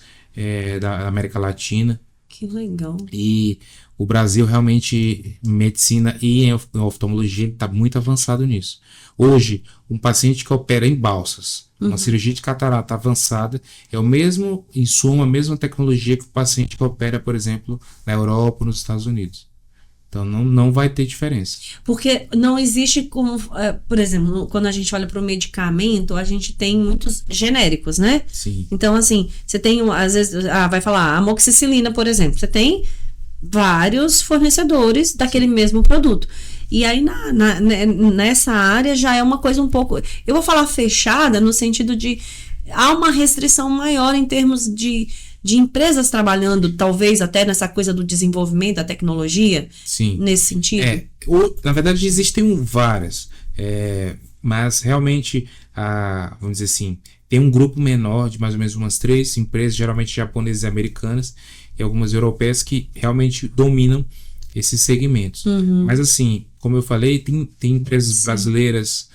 da América Latina. Que legal. E o Brasil realmente, em medicina e em oftalmologia, está muito avançado nisso. Hoje, um paciente que opera em Balsas, uma cirurgia de catarata avançada, é o mesmo insumo, a mesma tecnologia que o paciente que opera, por exemplo, na Europa ou nos Estados Unidos. Então, não vai ter diferença. Porque não existe como... por exemplo, quando a gente olha para o medicamento, a gente tem muitos genéricos, né? Sim. Então, assim, você tem, às vezes, vai falar amoxicilina, por exemplo. Você tem vários fornecedores daquele mesmo produto. E aí, nessa área, já é uma coisa um pouco... Eu vou falar fechada no sentido de... Há uma restrição maior em termos de empresas trabalhando, talvez até nessa coisa do desenvolvimento da tecnologia. Sim. Nesse sentido. Na verdade, existem várias. Mas, realmente, vamos dizer assim, tem um grupo menor de mais ou menos umas 3 empresas, geralmente japonesas e americanas, e algumas europeias que realmente dominam esses segmentos. Mas assim, como eu falei, tem empresas brasileiras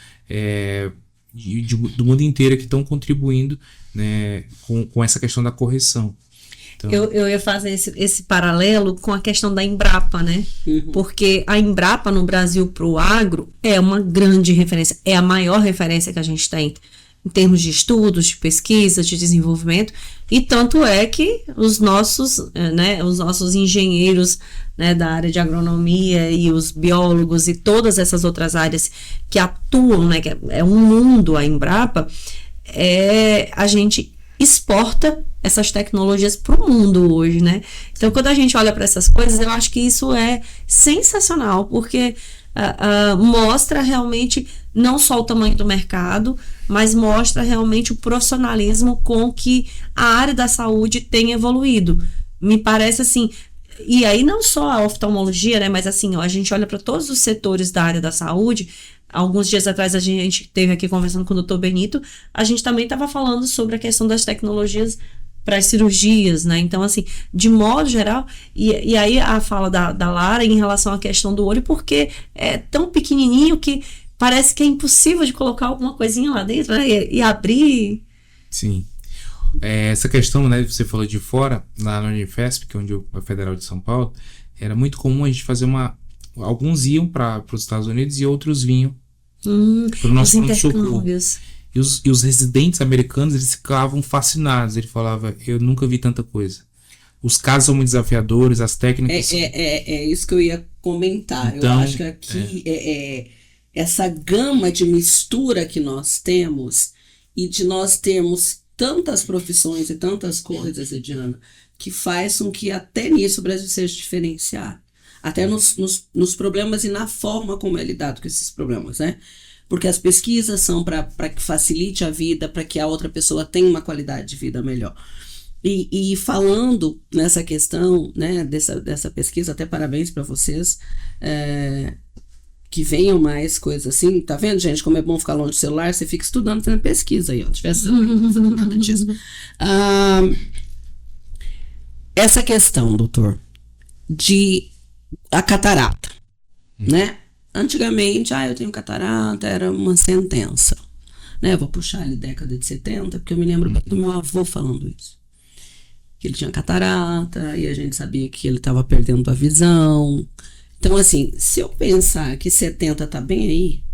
do mundo inteiro que estão contribuindo, né, com essa questão da correção. Então... Eu ia fazer esse paralelo com a questão da Embrapa, né? Porque a Embrapa no Brasil para o agro é uma grande referência, é a maior referência que a gente tem em termos de estudos, de pesquisa, de desenvolvimento, e tanto é que os nossos engenheiros, né, da área de agronomia e os biólogos e todas essas outras áreas que atuam, né, que é um mundo a Embrapa, a gente exporta essas tecnologias para o mundo hoje, né? Então, quando a gente olha para essas coisas, eu acho que isso é sensacional, porque mostra realmente não só o tamanho do mercado, mas mostra realmente o profissionalismo com que a área da saúde tem evoluído. Me parece assim, e aí não só a oftalmologia, né, mas assim, ó, a gente olha para todos os setores da área da saúde. Alguns dias atrás a gente esteve aqui conversando com o Dr. Benito, a gente também estava falando sobre a questão das tecnologias para as cirurgias, né? Então, assim, de modo geral, e aí a fala da Lara em relação à questão do olho, porque é tão pequenininho que parece que é impossível de colocar alguma coisinha lá dentro, né? E abrir. Sim. Essa questão, né, você falou de fora, lá na Unifesp, que é onde a Federal de São Paulo, era muito comum a gente fazer alguns iam para os Estados Unidos e outros vinham para o nosso pronto-socorro. E os residentes americanos, eles ficavam fascinados. Ele falava, eu nunca vi tanta coisa. Os casos são muito desafiadores, as técnicas... É isso que eu ia comentar. Então, eu acho que aqui essa gama de mistura que nós temos e de nós termos tantas profissões e tantas coisas, Ediana, que faz com que até nisso o Brasil seja diferenciado. Até nos problemas e na forma como é lidado com esses problemas, né? Porque as pesquisas são para que facilite a vida, para que a outra pessoa tenha uma qualidade de vida melhor. E falando nessa questão, né, dessa pesquisa, até parabéns para vocês, que venham mais coisas assim. Tá vendo, gente, como é bom ficar longe do celular? Você fica estudando, fazendo pesquisa aí, ó. Tivesse nada disso. Essa questão, doutor, de a catarata, né? Antigamente, eu tenho catarata, era uma sentença, né? Vou puxar ali década de 70, porque eu me lembro do meu avô falando isso. Que ele tinha catarata e a gente sabia que ele estava perdendo a visão. Então, assim, se eu pensar que 70 tá bem aí,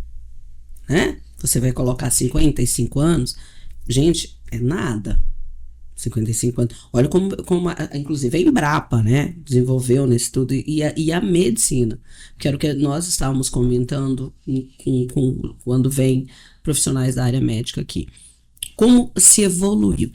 né? Você vai colocar 55 anos, gente, é nada. 55 anos. Olha como inclusive a Embrapa, né, desenvolveu nesse tudo, e a medicina, que era o que nós estávamos comentando quando vem profissionais da área médica aqui. Como se evoluiu,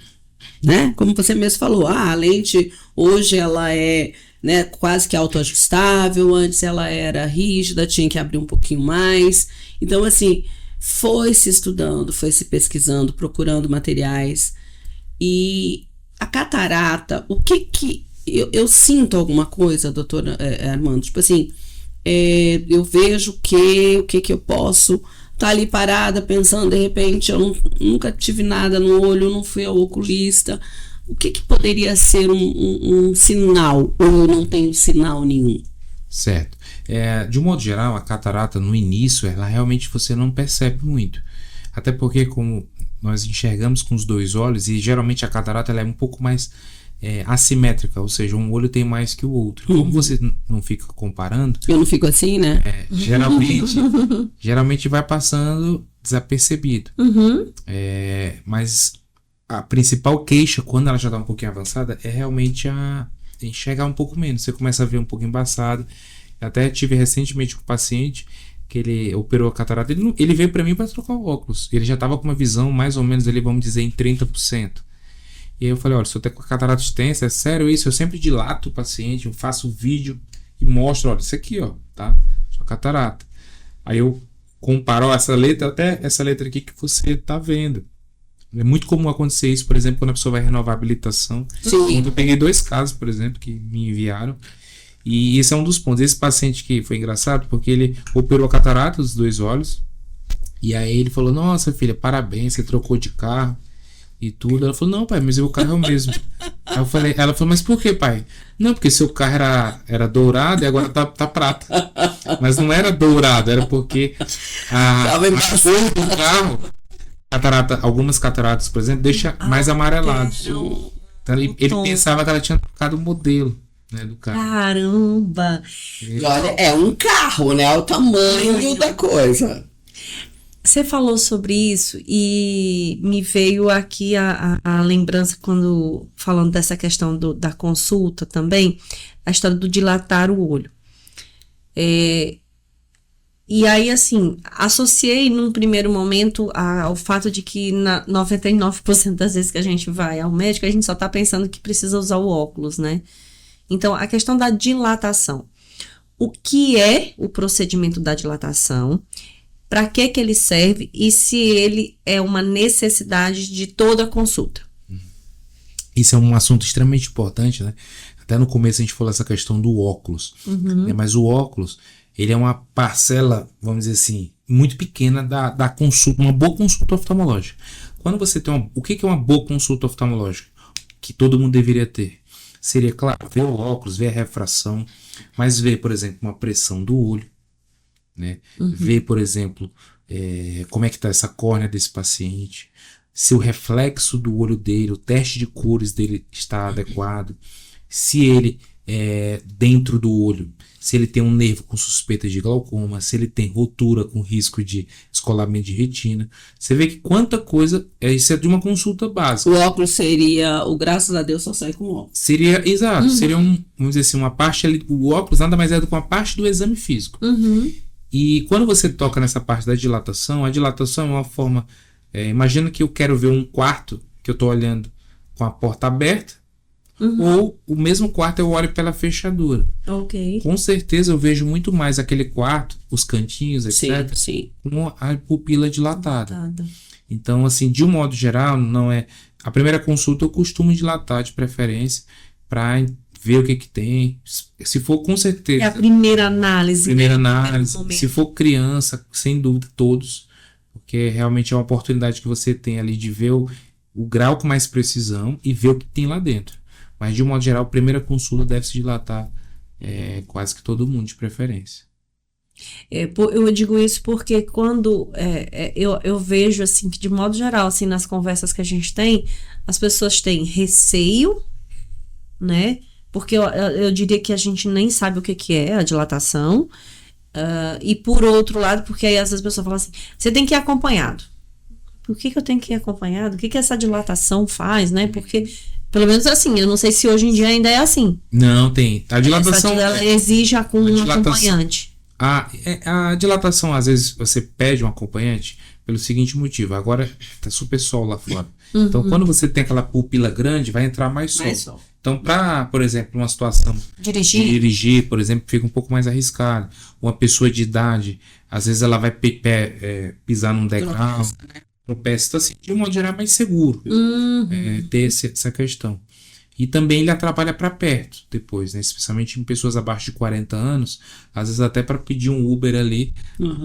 né? Como você mesmo falou, a lente hoje ela é, né, quase que autoajustável, antes ela era rígida, tinha que abrir um pouquinho mais. Então, assim, foi se estudando, foi se pesquisando, procurando materiais. E a catarata, o que eu sinto alguma coisa, doutora Armando, tipo assim, eu vejo o que eu posso estar ali parada pensando, de repente eu nunca tive nada no olho, não fui ao oculista, o que poderia ser um sinal, ou eu não tenho sinal nenhum? Certo. De um modo geral, a catarata no início, ela realmente você não percebe muito, até porque como nós enxergamos com os dois olhos, e geralmente a catarata ela é um pouco mais assimétrica, ou seja, um olho tem mais que o outro. Como você não fica comparando... Eu não fico assim, né? Geralmente vai passando desapercebido. Mas a principal queixa, quando ela já está um pouquinho avançada, é realmente enxergar um pouco menos. Você começa a ver um pouco embaçado. Até tive recentemente um paciente que ele operou a catarata, ele veio para mim para trocar o óculos. Ele já estava com uma visão mais ou menos, vamos dizer, em 30%. E aí eu falei, olha, se eu tenho com a catarata extensa, é sério isso? Eu sempre dilato o paciente, eu faço vídeo e mostro, olha, isso aqui, ó, tá? Sua catarata. Aí eu comparo essa letra, até essa letra aqui que você tá vendo. É muito comum acontecer isso, por exemplo, quando a pessoa vai renovar a habilitação. Sim. Eu peguei 2 casos, por exemplo, que me enviaram. E esse é um dos pontos. Esse paciente que foi engraçado, porque ele operou a catarata dos 2 olhos. E aí ele falou, nossa filha, parabéns, você trocou de carro e tudo. Ela falou, não pai, mas o carro é o mesmo. Aí eu falei, ela falou, mas por que pai? Não, porque seu carro era dourado e agora tá prata. Mas não era dourado, era porque a cor do carro, algumas cataratas, por exemplo, deixa mais amarelado. Então ele pensava que ela tinha trocado o modelo, né, do carro. Caramba! E olha, é um carro, né? O tamanho da coisa. Você falou sobre isso e me veio aqui a lembrança quando falando dessa questão da consulta também, a história do dilatar o olho. E aí, assim, associei num primeiro momento ao fato de que 99% das vezes que a gente vai ao médico, a gente só tá pensando que precisa usar o óculos, né? Então, a questão da dilatação. O que é o procedimento da dilatação? Para que ele serve e se ele é uma necessidade de toda a consulta? Isso é um assunto extremamente importante, né? Até no começo a gente falou essa questão do óculos, né? Mas o óculos, ele é uma parcela, vamos dizer assim, muito pequena da consulta, uma boa consulta oftalmológica. Quando você tem o que é uma boa consulta oftalmológica? Que todo mundo deveria ter. Seria, claro, ver o óculos, ver a refração, mas ver, por exemplo, uma pressão do olho, né? Ver, por exemplo, como é que está essa córnea desse paciente, se o reflexo do olho dele, o teste de cores dele está adequado, se ele dentro do olho, se ele tem um nervo com suspeita de glaucoma, se ele tem rotura com risco de descolamento de retina. Você vê que quanta coisa, isso é de uma consulta básica. O óculos seria, graças a Deus só sai com óculos. Seria, exato, seria vamos dizer assim, uma parte ali, o óculos nada mais é do que uma parte do exame físico. E quando você toca nessa parte da dilatação, a dilatação é uma forma, imagina que eu quero ver um quarto que eu estou olhando com a porta aberta, ou o mesmo quarto eu olho pela fechadura. Ok. Com certeza eu vejo muito mais aquele quarto, os cantinhos, etc., Sim. com a pupila dilatada. Então, assim, de um modo geral, não é. A primeira consulta eu costumo dilatar de preferência para ver o que tem. Se for, com certeza. É a primeira análise. Se for criança, sem dúvida, todos. Porque realmente é uma oportunidade que você tem ali de ver o grau com mais precisão e ver o que tem lá dentro. Mas, de um modo geral, a primeira consulta deve se dilatar quase que todo mundo, de preferência. Eu digo isso porque quando eu vejo, assim, que de modo geral, assim, nas conversas que a gente tem, as pessoas têm receio, né? Porque eu diria que a gente nem sabe o que é a dilatação. E por outro lado, porque aí às vezes a pessoa fala assim, você tem que ir acompanhado. Por que eu tenho que ir acompanhado? O que essa dilatação faz, né? Porque, pelo menos assim, eu não sei se hoje em dia ainda é assim. Não, tem. A dilatação... Ela exige um acompanhante. A dilatação, às vezes, você pede um acompanhante pelo seguinte motivo. Agora tá super sol lá fora. Então, quando você tem aquela pupila grande, vai entrar mais sol. Então, para, por exemplo, uma situação dirigir, por exemplo, fica um pouco mais arriscado. Uma pessoa de idade, às vezes ela vai pisar num degrau, tropeça. Então, assim, de um modo geral, é mais seguro ter essa questão. E também ele atrapalha para perto depois, né? Especialmente em pessoas abaixo de 40 anos, às vezes até para pedir um Uber ali,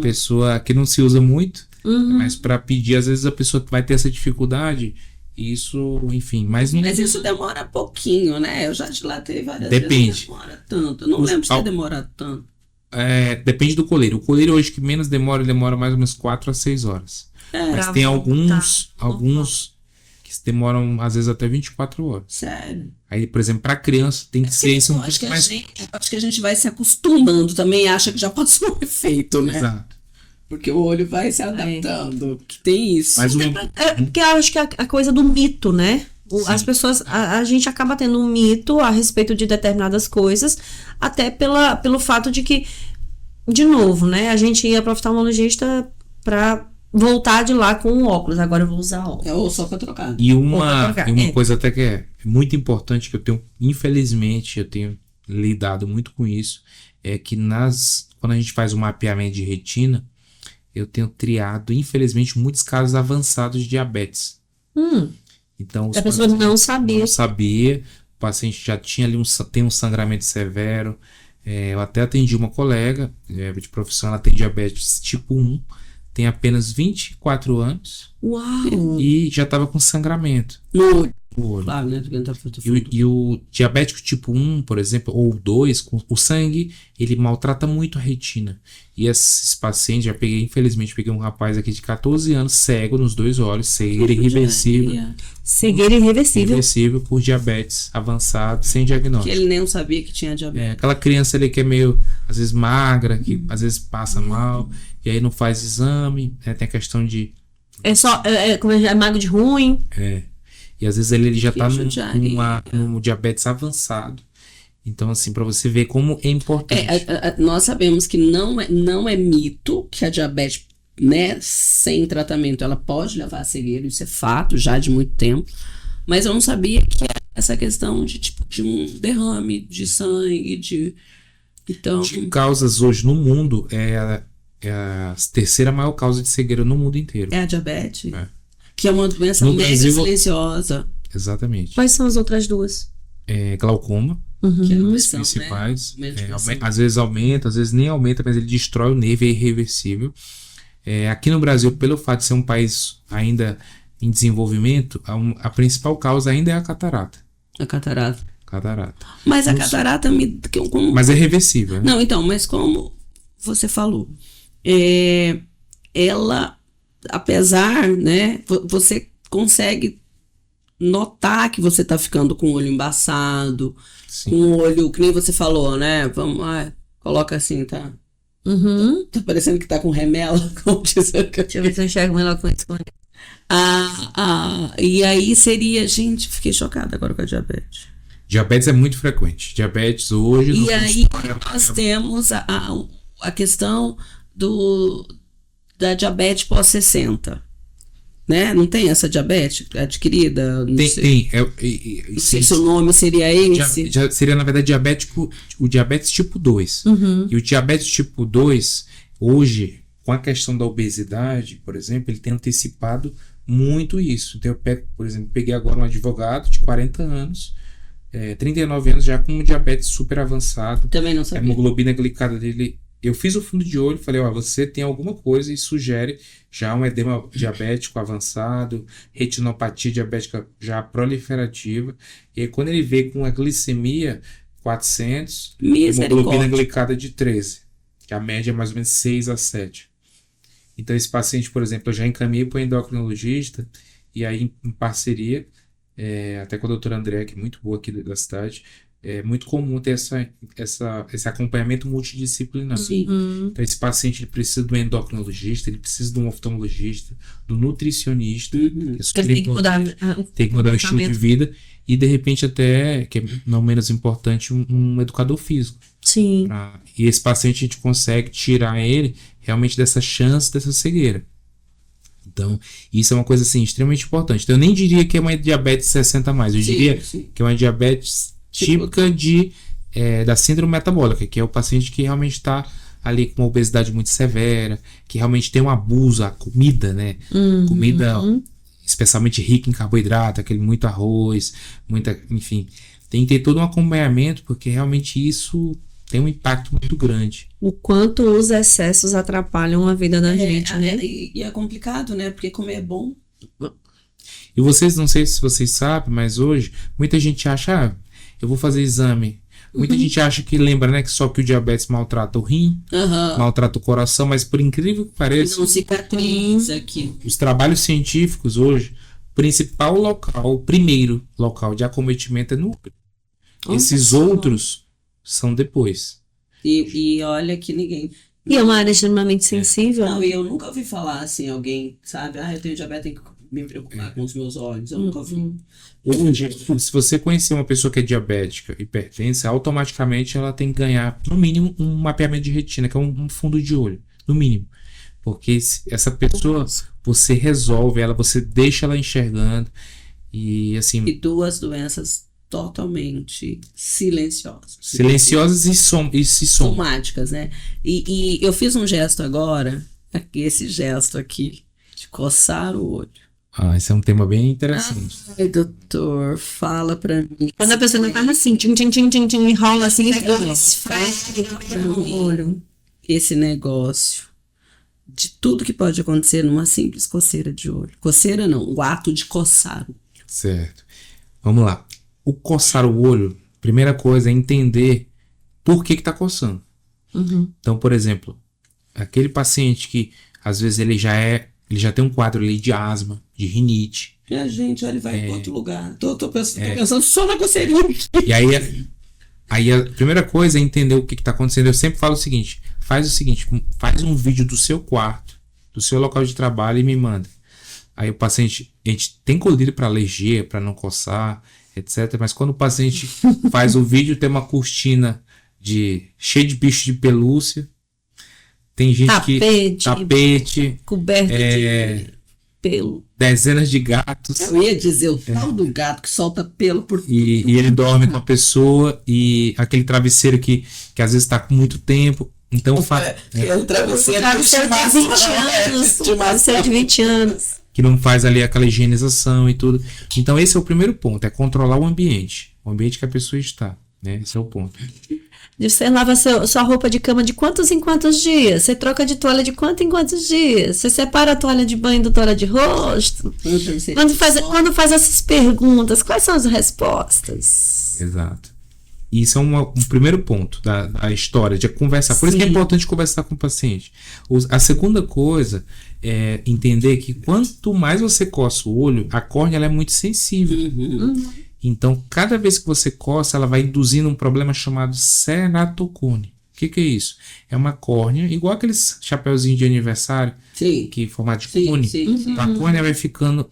pessoa que não se usa muito, mas para pedir, às vezes a pessoa vai ter essa dificuldade. Isso, enfim, mas isso demora pouquinho, né? Eu já dilatei várias vezes. Demora tanto. Eu não lembro se demora tanto. Depende do coleiro. O coleiro hoje que menos demora, ele demora mais ou menos 4 a 6 horas. Mas tem alguns que demoram às vezes até 24 horas. Sério? Aí, por exemplo, para criança tem que ser isso um pouco mais... Acho que a gente vai se acostumando também, acha que já pode ser um efeito, né? Exato. Porque o olho vai se adaptando, que tem isso. Mas porque eu acho que a coisa do mito, né? As pessoas, a gente acaba tendo um mito a respeito de determinadas coisas, até pelo fato de que, de novo, né? A gente ia para o oftalmologista para voltar de lá com um óculos, agora eu vou usar óculos. Ou só para trocar. E uma coisa até que é muito importante, que eu tenho, infelizmente, eu tenho lidado muito com isso, é que quando a gente faz o mapeamento de retina, eu tenho triado, infelizmente, muitos casos avançados de diabetes. Então, a pessoa não sabia. Não sabia, o paciente já tinha ali tem um sangramento severo. Eu até atendi uma colega de profissão, ela tem diabetes tipo 1, tem apenas 24 anos, Uau! E já tava com sangramento. No olho. No olho. Claro, né? E o diabético tipo 1, por exemplo, ou 2, o sangue, ele maltrata muito a retina. E esses pacientes, infelizmente, peguei um rapaz aqui de 14 anos, cego nos 2 olhos, cegueira irreversível. Cegueira irreversível. Irreversível por diabetes avançado, sem diagnóstico. Que ele nem sabia que tinha diabetes. Aquela criança ali que é meio, às vezes, magra, que às vezes passa mal, e aí não faz exame, né? Tem a questão de... Como é mago de ruim. E às vezes ele já tá num diabetes avançado. Então, assim, para você ver como é importante. Nós sabemos que não é mito que a diabetes, né, sem tratamento, ela pode levar a cegueira, isso é fato já de muito tempo. Mas eu não sabia que era essa questão de um derrame de sangue, Então... De causas hoje no mundo, é a terceira maior causa de cegueira no mundo inteiro. É a diabetes? Que é uma doença média silenciosa. Exatamente. Quais são as outras duas? Glaucoma. Que é Os principais. Às vezes aumenta, às vezes nem aumenta, mas ele destrói o nervo, é irreversível. Aqui no Brasil, pelo fato de ser um país ainda em desenvolvimento, a principal causa ainda é a catarata. A catarata. Mas a catarata Mas é reversível, né? Não, então, mas como você falou, ela, apesar, né, você consegue notar que você tá ficando com o olho embaçado, com o olho, que nem você falou, né? Coloca assim, tá? Tá parecendo que tá com remela. Deixa eu ver se eu enxergo melhor com isso. E aí seria, gente, fiquei chocada agora com a diabetes. Diabetes é muito frequente. Diabetes hoje... E aí nós temos a questão da diabetes pós-60. Né? Não tem essa diabetes adquirida? Não sei se o nome seria esse. Seria, na verdade, o diabetes tipo 2. E o diabetes tipo 2, hoje, com a questão da obesidade, por exemplo, ele tem antecipado muito isso. Então, peguei agora um advogado de 40 anos, 39 anos, já com um diabetes super avançado. Também não sabia. A hemoglobina glicada dele... Eu fiz o fundo de olho, falei, você tem alguma coisa e sugere já um edema diabético avançado, retinopatia diabética já proliferativa. E aí, quando ele veio com a glicemia 400, hemoglobina glicada de 13, que a média é mais ou menos 6 a 7. Então, esse paciente, por exemplo, eu já encaminhei para o endocrinologista, e aí, em parceria, até com a doutora André, que é muito boa aqui da cidade, é muito comum ter esse acompanhamento multidisciplinar. Então, esse paciente ele precisa de um endocrinologista, ele precisa de um oftalmologista, do nutricionista, que tem que mudar o estilo de vida, e de repente até, que é não menos importante, um educador físico. Sim. E esse paciente a gente consegue tirar ele realmente dessa chance, dessa cegueira. Então, isso é uma coisa assim, extremamente importante. Então, eu nem diria que é uma diabetes 60 a mais, eu diria que é uma diabetes típica da síndrome metabólica, que é o paciente que realmente está ali com uma obesidade muito severa, que realmente tem um abuso à comida, né? Comida especialmente rica em carboidrato, aquele muito arroz, enfim. Tem que ter todo um acompanhamento, porque realmente isso tem um impacto muito grande. O quanto os excessos atrapalham a vida da gente, né? E é complicado, né? Porque comer é bom. E vocês, não sei se vocês sabem, mas hoje muita gente acha, eu vou fazer exame. Muita gente acha que lembra, né, que só que o diabetes maltrata o rim, maltrata o coração, mas por incrível que pareça, não cicatriza aqui. Os trabalhos científicos hoje, o primeiro local de acometimento é no útero. Esses outros são depois. E olha que ninguém... E é uma área extremamente sensível. Não, e eu nunca ouvi falar assim, alguém, sabe? Eu tenho diabetes, tenho que me preocupar com os meus olhos. Eu nunca ouvi. Hoje, se você conhecer uma pessoa que é diabética, hipertensa, automaticamente ela tem que ganhar, no mínimo, um mapeamento de retina, que é um fundo de olho, no mínimo. Porque essa pessoa, você resolve ela, você deixa ela enxergando. E assim... E duas doenças totalmente silenciosas. Silenciosas e somáticas, né? E eu fiz um gesto agora, esse gesto aqui, de coçar o olho. Esse é um tema bem interessante. Ai, doutor, fala pra mim. Quando a pessoa não tá assim, enrola assim, esfrega o olho. Esse negócio de tudo que pode acontecer numa simples coceira de olho. Coceira não, o ato de coçar. Certo. Vamos lá. O coçar o olho, primeira coisa é entender por que tá coçando. Então, por exemplo, aquele paciente que às vezes ele já tem um quadro ali de asma, de rinite. Minha gente, olha, ele vai para outro lugar. Tô pensando só na coceirinha. E aí a primeira coisa é entender o que tá acontecendo. Eu sempre falo o seguinte, faz um vídeo do seu quarto, do seu local de trabalho e me manda. Aí o paciente, a gente tem colírio para alergia, para não coçar, etc. Mas quando o paciente faz o vídeo, tem uma cortina cheia de bicho de pelúcia. Tem gente tapete coberto de pelo. Dezenas de gatos. Eu ia dizer o tal do gato que solta pelo por tudo. E ele dorme com a pessoa e aquele travesseiro que às vezes está com muito tempo. Então É um travesseiro de 20 anos. Que não faz ali aquela higienização e tudo. Então esse é o primeiro ponto, é controlar o ambiente que a pessoa está, né? Esse é o ponto. Você lava sua roupa de cama de quantos em quantos dias? Você troca de toalha de quanto em quantos dias? Você separa a toalha de banho da toalha de rosto? Quando faz essas perguntas, quais são as respostas? Exato. Isso é um primeiro ponto da história, de conversar. Por isso que é importante conversar com o paciente. A segunda coisa é entender que quanto mais você coça o olho, a córnea ela é muito sensível. Então, cada vez que você coça, ela vai induzindo um problema chamado ceratocone. O que é isso? É uma córnea, igual aqueles chapeuzinhos de aniversário, que formato de cone. Então, a córnea vai ficando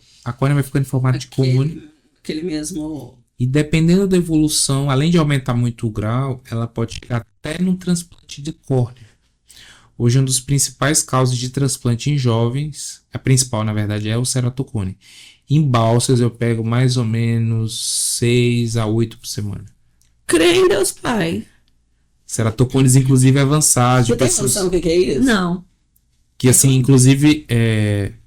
em formato de cone. Aquele mesmo... E dependendo da evolução, além de aumentar muito o grau, ela pode chegar até no transplante de córnea. Hoje, um dos principais causas de transplante em jovens, a principal, na verdade, é o ceratocone. Em Balsas, eu pego mais ou menos 6 a 8 por semana. Crê em Deus Pai. Ceratocones, inclusive, avançados. Você tem noção do que é isso? Não. Que, assim, inclusive,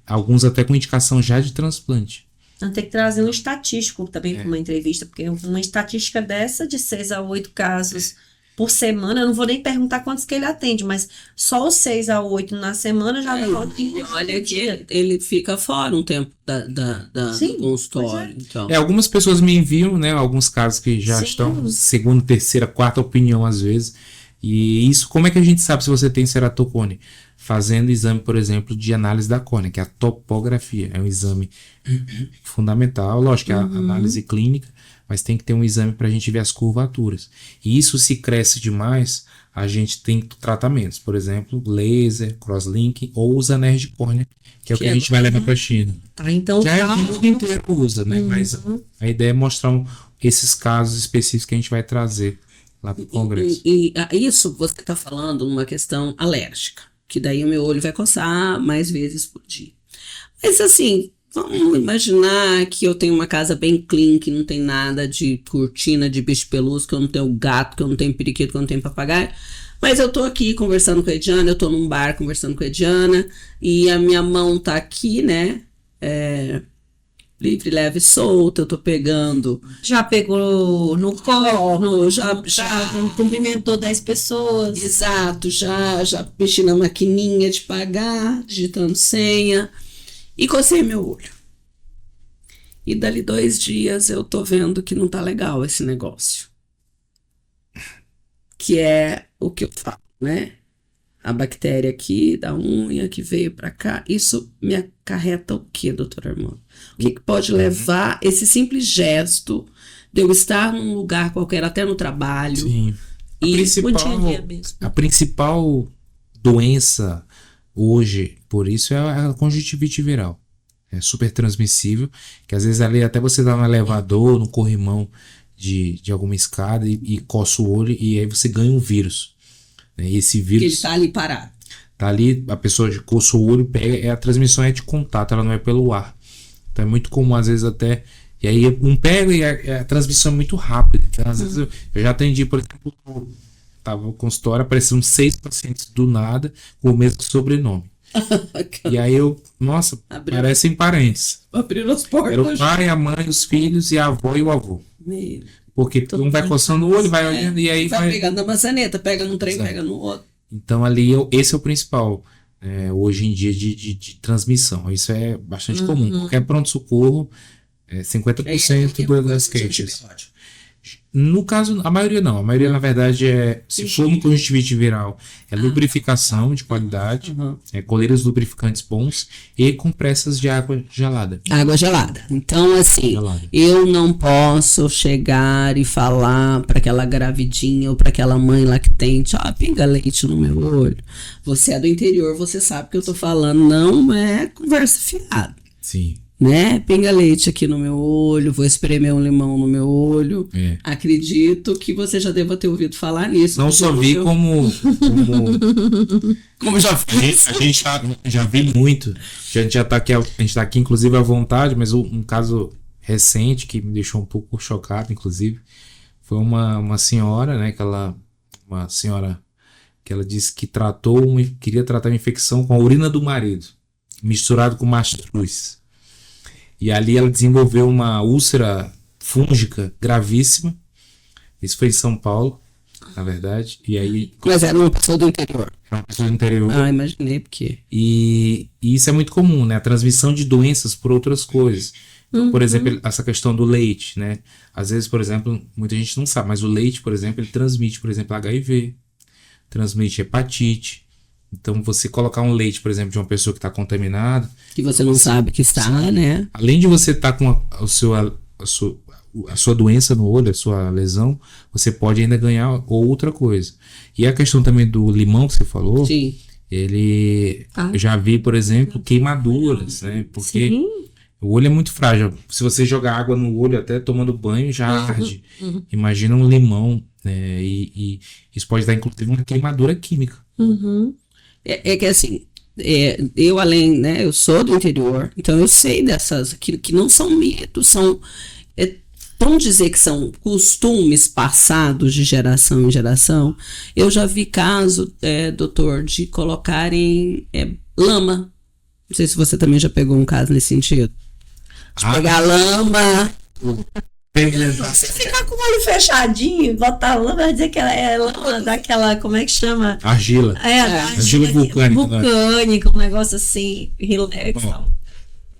alguns até com indicação já de transplante. Então, tem que trazer um estatístico também para uma entrevista, porque uma estatística dessa, de 6 a 8 casos por semana, eu não vou nem perguntar quantos que ele atende, mas só os 6 a 8 na semana já pode. Olha que ele fica fora um tempo do consultório. Então. Algumas pessoas me enviam, né, alguns casos que já estão segunda, terceira, quarta opinião às vezes. E isso, como é que a gente sabe se você tem ceratocone? Fazendo exame, por exemplo, de análise da córnea, que é a topografia. É um exame fundamental, lógico que é a análise clínica, mas tem que ter um exame para a gente ver as curvaturas. E isso, se cresce demais, a gente tem tratamentos, por exemplo, laser, crosslinking ou os anéis de córnea, que é o que a gente vai levar para a China. Então já o mundo inteiro usa, né? Mas a ideia é mostrar esses casos específicos que a gente vai trazer lá para o congresso. E isso você está falando numa questão alérgica, que daí o meu olho vai coçar mais vezes por dia. Mas assim, vamos imaginar que eu tenho uma casa bem clean, que não tem nada de cortina, de bicho pelúcio, que eu não tenho gato, que eu não tenho periquito, que eu não tenho papagaio. Mas eu tô aqui conversando com a Ediana, eu tô num bar conversando com a Ediana, e a minha mão tá aqui, né? Livre, leve, solta, eu tô pegando. Já pegou no colo, já cumprimentou 10 pessoas. Exato, já mexi na maquininha de pagar, digitando senha. E cocei meu olho. E dali 2 dias eu tô vendo que não tá legal esse negócio. Que é o que eu falo, né? A bactéria aqui da unha que veio pra cá. Isso me acarreta o quê, doutor Armando? O que pode levar esse simples gesto de eu estar num lugar qualquer, até no trabalho? Sim. A principal doença hoje, por isso, é a conjuntivite viral. É super transmissível, que às vezes ali até você dá no elevador, no corrimão de alguma escada e coça o olho e aí você ganha um vírus. E esse vírus... Que ele tá ali parado. Tá ali, a pessoa coça o olho, pega, a transmissão é de contato, ela não é pelo ar. Então é muito comum, às vezes até... E aí um pega e a transmissão é muito rápida. Então, às vezes eu já atendi, por exemplo, tava no consultório, apareceram 6 pacientes do nada com o mesmo sobrenome. E aí parecem parentes. Abriram as portas. Era o pai, a mãe, os filhos e a avó e o avô. Porque um vai coçando o olho, vai olhando e aí vai pegando na maçaneta, pega num trem, pega no outro. Então ali, esse é o principal. hoje em dia de transmissão. Isso é bastante comum. Qualquer pronto-socorro, 50% das queixas. No caso, a maioria não. A maioria, na verdade, se for uma conjuntivite viral, é lubrificação de qualidade, coleiros lubrificantes bons e compressas de água gelada. Água gelada. Então, assim, eu não posso chegar e falar para aquela gravidinha ou para aquela mãe lactente, pinga leite no meu olho. Você é do interior, você sabe o que eu tô falando. Não é conversa fiada. Sim. Né? Pinga leite aqui no meu olho, vou espremer um limão no meu olho. Acredito que você já deva ter ouvido falar nisso. Não só vi como já vi. A gente já vi muito. A gente já tá aqui, inclusive, à vontade, mas um caso recente que me deixou um pouco chocado, inclusive, foi uma senhora, né? Uma senhora que ela disse que queria tratar uma infecção com a urina do marido, misturado com mastruz. E ali ela desenvolveu uma úlcera fúngica gravíssima. Isso foi em São Paulo, na verdade. E aí... Mas era uma pessoa do interior. Era uma pessoa do interior. Imaginei porque... E isso é muito comum, né? A transmissão de doenças por outras coisas. Por exemplo, essa questão do leite, né? Às vezes, por exemplo, muita gente não sabe, mas o leite, por exemplo, ele transmite, por exemplo, HIV, transmite hepatite. Então, você colocar um leite, por exemplo, de uma pessoa que está contaminada... Que você não sabe que está, né? Além de você estar com a sua doença no olho, a sua lesão, você pode ainda ganhar outra coisa. E a questão também do limão que você falou... Sim. Eu já vi, por exemplo, queimaduras, né? Porque o olho é muito frágil. Se você jogar água no olho, até tomando banho, já arde. Imagina um limão, né? E isso pode dar, inclusive, uma queimadura química. É que assim, eu além, né, eu sou do interior, então eu sei dessas, que não são mitos, vamos dizer que são costumes passados de geração em geração. Eu já vi caso, doutor, de colocarem lama. Não sei se você também já pegou um caso nesse sentido. De pegar lama... Se ficar com o olho fechadinho, botar lama, vai dizer que ela é lama daquela, como é que chama? Argila. Argila vulcânica. Vulcânica, um negócio assim, relax.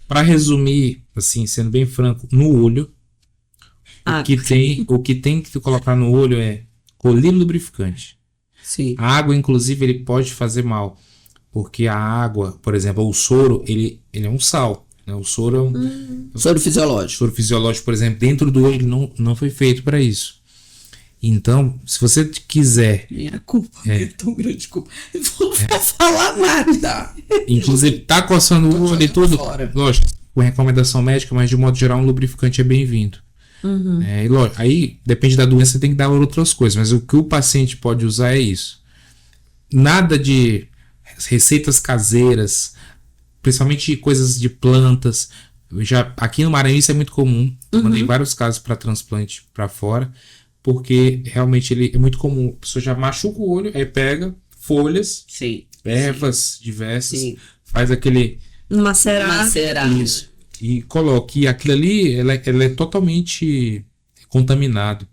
Para resumir, assim, sendo bem franco, no olho, o que tem que colocar no olho é colírio lubrificante. Sim. A água, inclusive, ele pode fazer mal, porque a água, por exemplo, o soro, ele é um sal. O soro é um soro fisiológico. Soro fisiológico, por exemplo, dentro do olho não foi feito para isso. Então, se você quiser... Minha culpa, é tão grande culpa. Eu não vou falar nada. Inclusive, tá coçando o olho e tudo. Lógico, com recomendação médica, mas de modo geral, um lubrificante é bem-vindo. E lógico, aí, depende da doença, tem que dar outras coisas. Mas o que o paciente pode usar é isso. Nada de receitas caseiras... Principalmente coisas de plantas. Aqui no Maranhão isso é muito comum. Mandei vários casos para transplante para fora. Porque realmente ele é muito comum. A pessoa já machuca o olho, aí pega folhas, ervas diversas, faz aquele... Macerado. Isso. E coloca. E aquilo ali, ela é totalmente contaminado.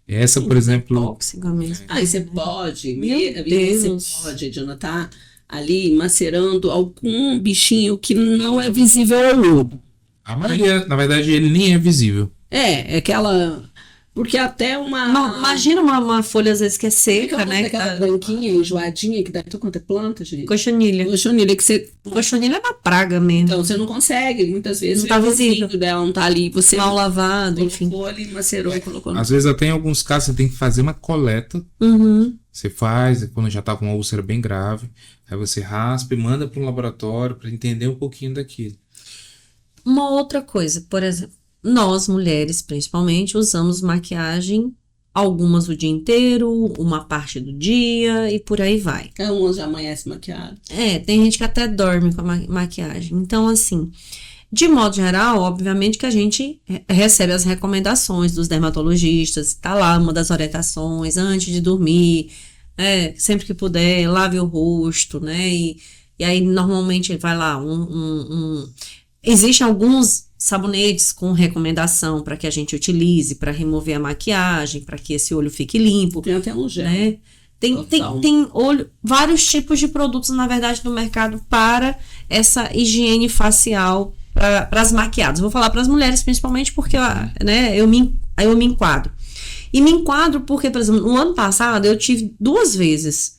Essa, por exemplo... Tóxica mesmo. E você pode, você pode, Jonathan, ali macerando algum bichinho que não é visível ao olho. A maioria, na verdade, ele nem é visível. É aquela... Porque até uma... Imagina uma folha, às vezes, que é seca, né? Aquela branquinha, enjoadinha, que dá tudo quanto é planta, gente. Cochonilha. Cochonilha é uma praga mesmo. Então, você não consegue, muitas vezes. Não tá visível. Dela não tá ali. Você mal lavado, enfim. Colocou ali, macerou e colocou. Às vezes, até em alguns casos, você tem que fazer uma coleta. Você faz, quando já tá com uma úlcera bem grave. Aí você raspa e manda para um laboratório para entender um pouquinho daquilo. Uma outra coisa, por exemplo, nós mulheres principalmente usamos maquiagem, algumas o dia inteiro, uma parte do dia e por aí vai. Umas já amanhece maquiada. Tem gente que até dorme com a maquiagem. Então, assim, de modo geral, obviamente que a gente recebe as recomendações dos dermatologistas, tá lá uma das orientações antes de dormir, sempre que puder, lave o rosto, né? E aí, normalmente, vai lá, existem alguns sabonetes com recomendação para que a gente utilize para remover a maquiagem, para que esse olho fique limpo. Tem até um gel. Né? Tem vários tipos de produtos, na verdade, no mercado para essa higiene facial para as maquiadas. Vou falar para as mulheres principalmente porque né, eu me enquadro. E me enquadro porque, por exemplo, no ano passado eu tive 2 vezes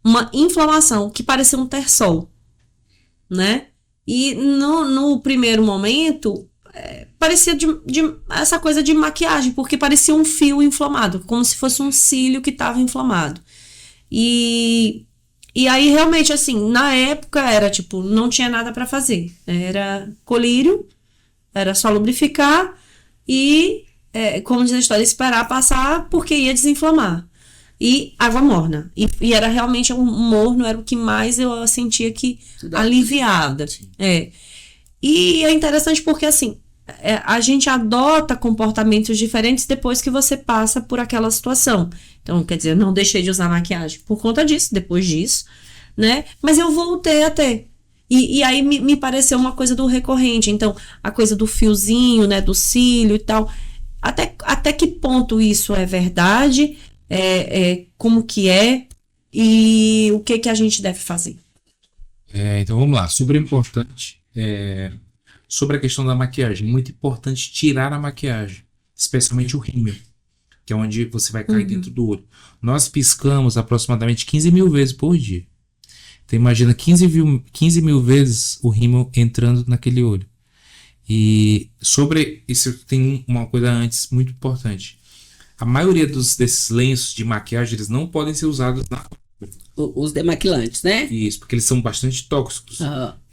uma inflamação que parecia um terçol, né? E no primeiro momento parecia essa coisa de maquiagem, porque parecia um fio inflamado, como se fosse um cílio que estava inflamado. E aí, realmente, assim, na época era tipo, não tinha nada para fazer. Era colírio, era só lubrificar e, como diz a história, esperar passar porque ia desinflamar. E água morna. E era realmente um morno, era o que mais eu sentia que aliviada. E é interessante porque, assim, a gente adota comportamentos diferentes depois que você passa por aquela situação. Então, quer dizer, eu não deixei de usar maquiagem por conta disso, depois disso, né? Mas eu voltei a ter. E aí me pareceu uma coisa do recorrente. Então, a coisa do fiozinho, né? Do cílio e tal. Até que ponto isso é verdade? Como que é? E o que a gente deve fazer? Então, vamos lá. Super importante. Sobre a questão da maquiagem, muito importante tirar a maquiagem, especialmente o rímel, que é onde você vai cair dentro do olho. Nós piscamos aproximadamente 15 mil vezes por dia. Então imagina 15 mil vezes o rímel entrando naquele olho. E sobre isso tem uma coisa antes muito importante. A maioria desses lenços de maquiagem, eles não podem ser usados os demaquilantes, né? Isso, porque eles são bastante tóxicos.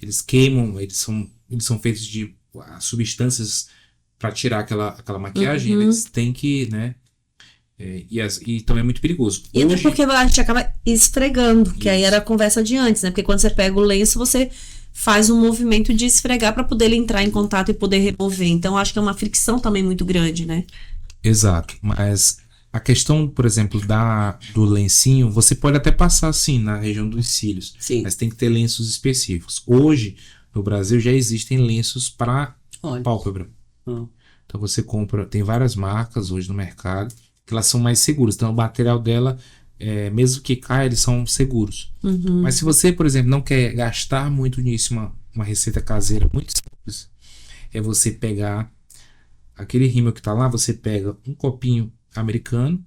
Eles queimam, eles são feitos de substâncias para tirar aquela maquiagem, eles têm que, né? E também é muito perigoso. E até porque a gente acaba esfregando, que aí era a conversa de antes, né? Porque quando você pega o lenço, você faz um movimento de esfregar para poder ele entrar em contato e poder remover. Então, acho que é uma fricção também muito grande, né? Exato, mas a questão, por exemplo, do lencinho, você pode até passar assim na região dos cílios, mas tem que ter lenços específicos. Hoje, no Brasil, já existem lenços para pálpebra. Então você compra, tem várias marcas hoje no mercado, que elas são mais seguras. Então o material dela, mesmo que caia, eles são seguros. Mas se você, por exemplo, não quer gastar muito nisso, uma receita caseira muito simples, é você pegar aquele rímel que tá lá, você pega um copinho americano,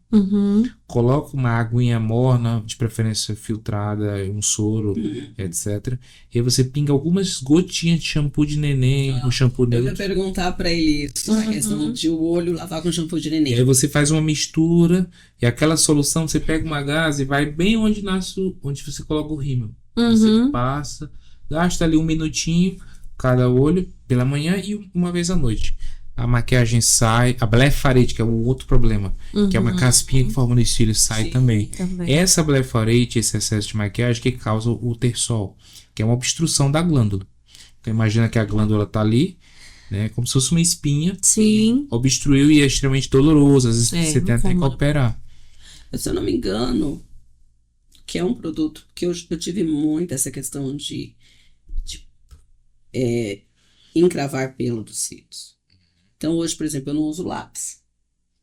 coloca uma aguinha morna, de preferência filtrada, um soro, etc. E aí você pinga algumas gotinhas de shampoo de neném, o shampoo neutro. Eu ia perguntar pra ele isso, a questão de o olho lavar com shampoo de neném. E aí você faz uma mistura, e aquela solução, você pega uma gaze e vai bem onde você coloca o rímel. Você passa, gasta ali 1 minutinho cada olho, pela manhã e uma vez à noite. A maquiagem sai, a blefarete, que é um outro problema, que é uma caspinha que forma nos cílios, sai também. Essa blefarete, esse excesso de maquiagem que causa o terçol, que é uma obstrução da glândula. Então imagina que a glândula tá ali, né, como se fosse uma espinha, obstruiu e é extremamente doloroso, às vezes você tem até que operar. Se eu não me engano, que é um produto que eu tive muito essa questão de encravar pelo dos cílios. Então, hoje, por exemplo, eu não uso lápis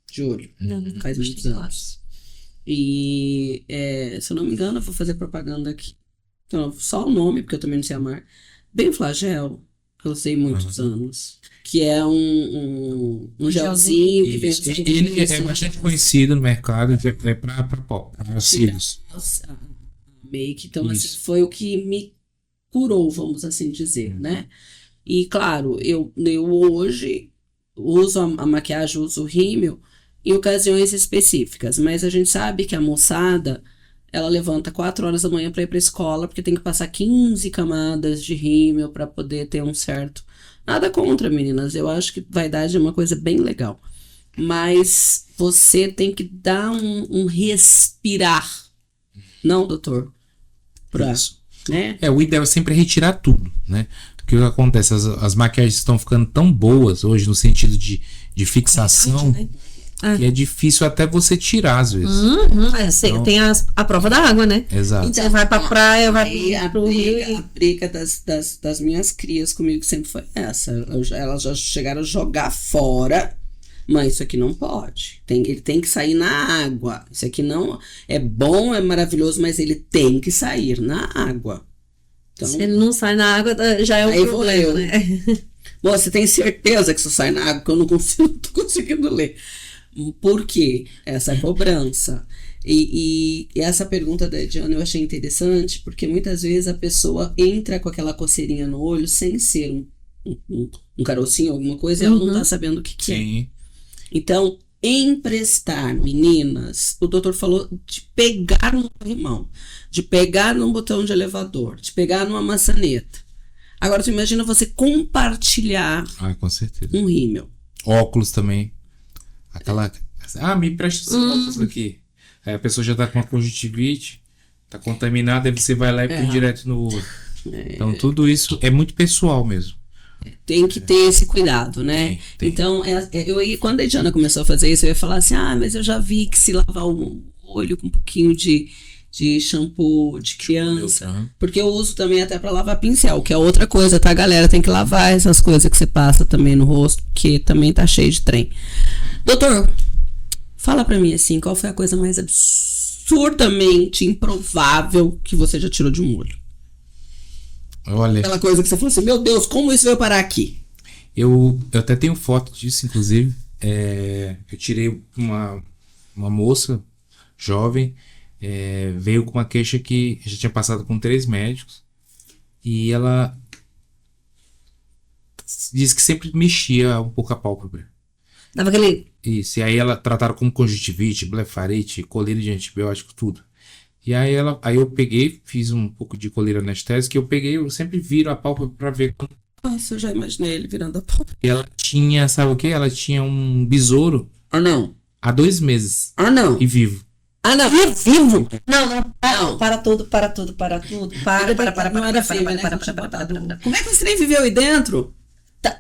de olho. Faz muitos anos. E, se eu não me engano, eu vou fazer propaganda aqui. Então, só o nome, porque eu também não sei a marca. Benflagel, que eu usei muitos anos. Que é um gelzinho. Que ele é bastante conhecido no mercado. É para cílios. Make. Então, assim, foi o que me curou, vamos assim dizer, né? E, claro, eu hoje uso a maquiagem, uso o rímel em ocasiões específicas, mas a gente sabe que a moçada, ela levanta 4 horas da manhã para ir para a escola, porque tem que passar 15 camadas de rímel para poder ter um certo... Nada contra, meninas, eu acho que vaidade é uma coisa bem legal, mas você tem que dar um respirar, não, doutor? Isso. Né? O ideal é sempre retirar tudo, né? O que acontece? As maquiagens estão ficando tão boas hoje no sentido de fixação, verdade, né? Que é difícil até você tirar às vezes. Então, tem a prova da água, né? Exato. Então, você vai pra praia, vai pro rio. A briga das minhas crias comigo sempre foi essa. Elas já chegaram a jogar fora Mãe, isso aqui não pode. Ele tem que sair na água. Isso aqui não é bom, é maravilhoso, mas ele tem que sair na água. Então, se ele não sai na água, já é um problema, né? Você tem certeza que isso sai na água? Que eu não tô conseguindo ler. Por quê? Essa cobrança. E essa pergunta da Ediana eu achei interessante, porque muitas vezes a pessoa entra com aquela coceirinha no olho sem ser um carocinho, alguma coisa, e ela não tá sabendo o que é. Então, emprestar, meninas, o doutor falou de pegar no corrimão, de pegar num botão de elevador, de pegar numa maçaneta. Agora, tu imagina você compartilhar com certeza. um rímel. Óculos também. Me presta esse óculos aqui. Aí a pessoa já tá com uma conjuntivite, tá contaminada, aí você vai lá e põe direto no olho. Então, tudo isso é muito pessoal mesmo. Tem que ter esse cuidado, né? Tem. Então, quando a Ediana começou a fazer isso, eu ia falar assim, mas eu já vi que se lavar o olho com um pouquinho de shampoo de criança, porque eu uso também até para lavar pincel, que é outra coisa, tá, galera? Tem que lavar essas coisas que você passa também no rosto, porque também tá cheio de trem. Doutor, fala pra mim assim, qual foi a coisa mais absurdamente improvável que você já tirou de um olho? Olha, aquela coisa que você falou assim, meu Deus, como isso veio parar aqui? Eu até tenho foto disso, inclusive. Eu tirei uma moça jovem, veio com uma queixa que já tinha passado com 3 médicos, e ela disse que sempre mexia um pouco a pálpebra. Dava aquele... Isso, e aí ela trataram como conjuntivite, blefarite, coleira de antibiótico, tudo. E aí eu peguei, fiz um pouco de coleira anestésica, eu sempre viro a pálpebra pra ver como... Nossa, eu já imaginei ele virando a pálpebra. E ela tinha, sabe o que? Ela tinha um besouro. Não. Há 2 meses. Não. E vivo. Não. E vivo? Não. Para tudo. Para. Não era feio, né? Como é que você nem viveu aí dentro?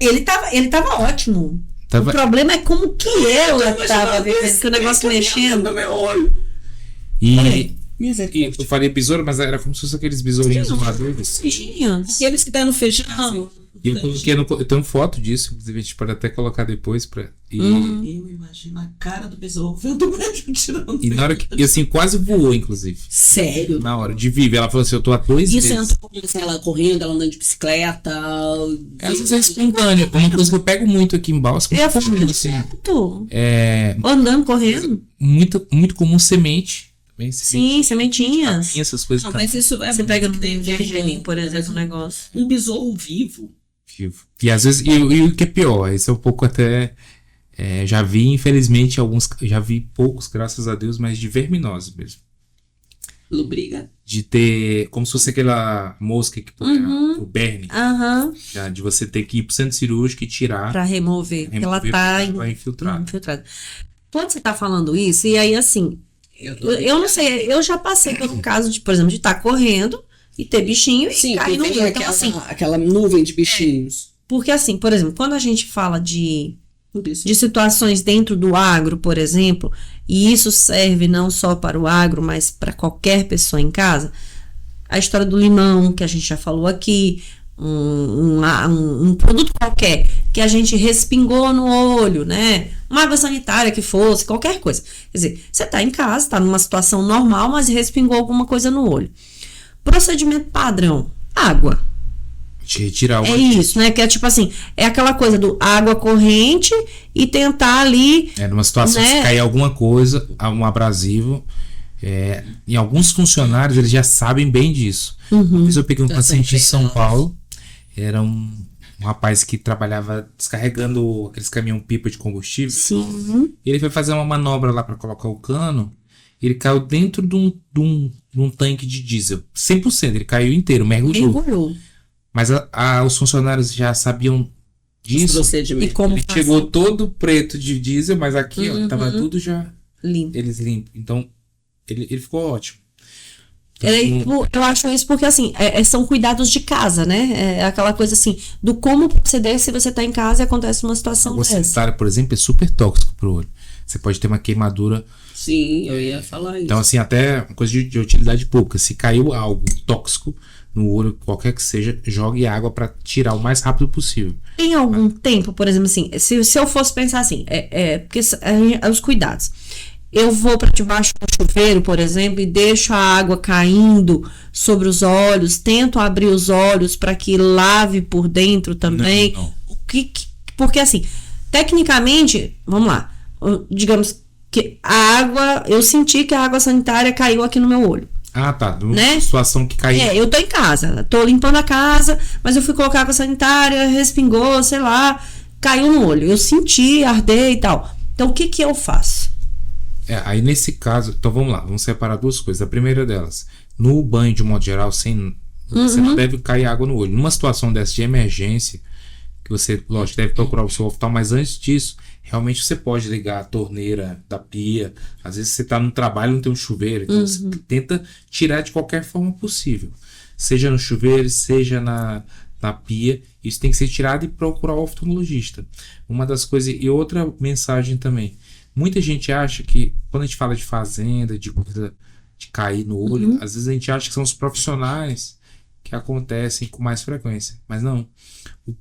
Ele tava ótimo. O problema é como que ela tava vivendo, que o negócio mexendo. E eu falei besouro, mas era como se fosse aqueles besourinhos maduros. Aqueles que tá no feijão. E eu coloquei eu tenho foto disso, inclusive a gente pode até colocar depois pra. Eu imagino a cara do besouro vendo o médico tirando. E na hora que. E assim, quase voou, inclusive. Sério? Na hora de viver. Ela falou assim: eu tô há 2 meses. Isso entrou assim, ela correndo, ela andando de bicicleta. Às vezes é espontâneo. Uma coisa que eu pego muito aqui em Balsam. Assim. Andando, correndo. Muito comum semente. Sim, sementinhas. Essas coisas. Mas isso você pega no gergelim, por exemplo, um negócio. Um besouro vivo. E às vezes, e o que é pior, esse é um pouco até. Já vi, infelizmente, já vi poucos, graças a Deus, mas de verminose mesmo. Lubriga. De ter, como se fosse aquela mosca que põe o berne. De você ter que ir pro centro cirúrgico e tirar. Pra remover, porque ela tá infiltrada. Quando você tá falando isso, e aí assim, eu não sei, eu já passei pelo caso de, por exemplo, de estar correndo e ter bichinho e cair no rio. Então, assim, aquela nuvem de bichinhos. Porque assim, por exemplo, quando a gente fala de situações dentro do agro, por exemplo, e isso serve não só para o agro, mas para qualquer pessoa em casa, a história do limão, que a gente já falou aqui, um produto qualquer que a gente respingou no olho, né? Uma água sanitária que fosse, qualquer coisa. Quer dizer, você tá em casa, tá numa situação normal, mas respingou alguma coisa no olho. Procedimento padrão, água. De retirar o... É isso, né? Que é tipo assim, é aquela coisa do água corrente e tentar ali... numa situação, né? Se cair alguma coisa, um abrasivo, em alguns funcionários, eles já sabem bem disso. Uma vez eu peguei um paciente em São Paulo, era um rapaz que trabalhava descarregando aqueles caminhão-pipa de combustível. Sim. E ele foi fazer uma manobra lá para colocar o cano, ele caiu dentro de um tanque de diesel. 100%, ele caiu inteiro, mergulhou. Mas os funcionários já sabiam disso. E como ele chegou todo preto de diesel, mas aqui ó, tava tudo já limpo. Eles limpos. Então, ele ficou ótimo. Eu acho isso porque, assim, são cuidados de casa, né? É aquela coisa, assim, do como proceder se você tá em casa e acontece uma situação dessa. A água sanitária, por exemplo, é super tóxico pro olho. Você pode ter uma queimadura. Sim, eu ia falar isso. Então, assim, até uma coisa de utilidade pública. Se caiu algo tóxico, no olho, qualquer que seja, jogue água para tirar o mais rápido possível. Tem algum tempo, por exemplo, assim, se eu fosse pensar assim, porque os cuidados. Eu vou para debaixo do chuveiro, por exemplo, e deixo a água caindo sobre os olhos, tento abrir os olhos para que lave por dentro também. Não. Porque assim, tecnicamente, vamos lá, digamos que a água, eu senti que a água sanitária caiu aqui no meu olho. Ah, tá. Né? Situação que caiu. Eu tô em casa, tô limpando a casa, mas eu fui colocar água sanitária, respingou, sei lá, caiu no olho. Eu senti, arder e tal. Então, o que eu faço? Aí nesse caso, então vamos lá, vamos separar duas coisas. A primeira delas, no banho de modo geral, você não deve cair água no olho. Numa situação dessa de emergência, que você, lógico, deve procurar o seu oftalmo, mas antes disso, realmente você pode ligar a torneira da pia. Às vezes você está no trabalho e não tem um chuveiro, então você tenta tirar de qualquer forma possível. Seja no chuveiro, seja na pia, isso tem que ser tirado e procurar o oftalmologista. Uma das coisas, e outra mensagem também. Muita gente acha que, quando a gente fala de fazenda, de coisa de cair no olho, às vezes a gente acha que são os profissionais que acontecem com mais frequência. Mas não.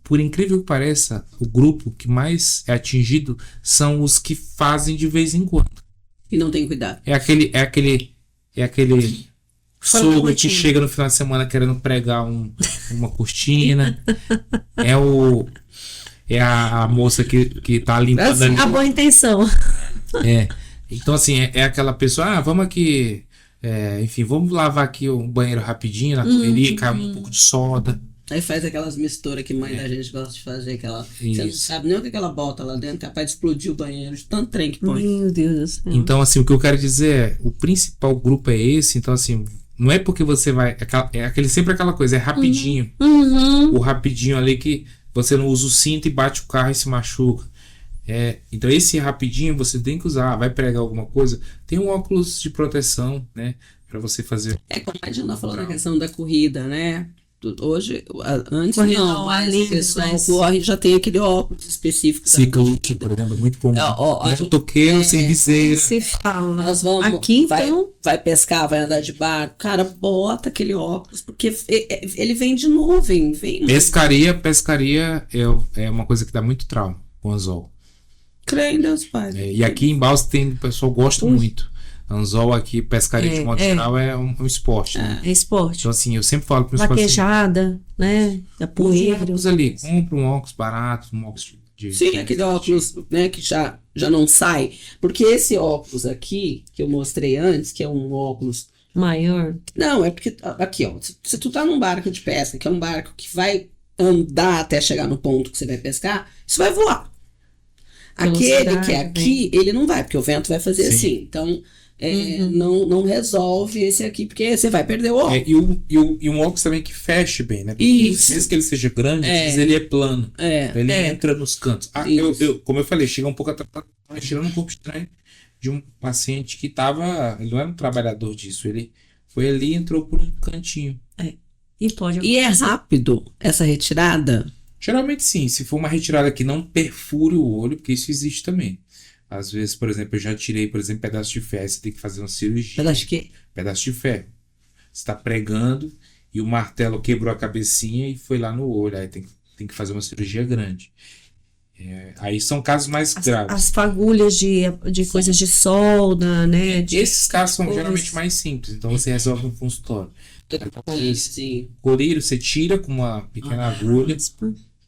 Por incrível que pareça, o grupo que mais é atingido são os que fazem de vez em quando. E não tem cuidado. É aquele sogro que chega no final de semana querendo pregar uma cortina. É a moça que tá limpando ali. A boa intenção. Então assim, é aquela pessoa, vamos aqui, enfim, vamos lavar aqui o banheiro rapidinho, na correria, cai um pouco de soda. Aí faz aquelas misturas que mãe da gente gosta de fazer, você não sabe nem o que ela bota lá dentro, capaz de explodir o banheiro, de tanto trem que põe. Meu Deus do céu. Então assim, o que eu quero dizer o principal grupo é esse, então assim, não é porque você vai, sempre aquela coisa, é rapidinho. O rapidinho ali que você não usa o cinto e bate o carro e se machuca. Então esse rapidinho você tem que usar. Vai pregar alguma coisa, tem um óculos de proteção, né, para você fazer. Como a Diana falou na questão da corrida, né? Hoje, antes Corrida não, mas o pessoal corre, já tem aquele óculos específico. Ciclista, por exemplo, muito comum. Toqueiro sem viseira. Se fala. Nós vamos, aqui vai pescar, vai andar de barco, cara, bota aquele óculos, porque ele vem de nuvem. Pescaria é uma coisa que dá muito trauma com o anzol. Creio em Deus, Pai. E aqui em Balsas o pessoal gosta muito. Anzol aqui, pescaria de modo geral é um esporte. Né? É esporte. Então assim, eu sempre falo para os vaquejada, né? Da poeira. Ali, compra um óculos barato, um óculos Sim, aquele óculos, né, que já não sai. Porque esse óculos aqui, que eu mostrei antes, que é um óculos maior. Não, é porque, aqui, ó, se tu tá num barco de pesca, que é um barco que vai andar até chegar no ponto que você vai pescar, isso vai voar. Aquele que é aqui, ele não vai, porque o vento vai fazer assim. Então, não resolve esse aqui, porque você vai perder o óculos. E um óculos também que feche bem, né? Isso. Mesmo que ele seja grande, ele é plano. Então ele entra nos cantos. Como eu falei, chega um pouco atrás, tirando um corpo estranho de um paciente que ele não era um trabalhador disso, ele foi ali e entrou por um cantinho. E é rápido essa retirada? Geralmente sim, se for uma retirada que não perfure o olho, porque isso existe também. Às vezes, por exemplo, eu já tirei, pedaço de ferro, você tem que fazer uma cirurgia. Pedaço de quê? Pedaço de ferro. Você está pregando e o martelo quebrou a cabecinha e foi lá no olho, aí tem que fazer uma cirurgia grande. Aí são casos mais graves. As fagulhas de coisas de solda, né? Esses casos são geralmente mais simples, então você resolve no consultório. Sim. Colírio, você tira com uma pequena agulha.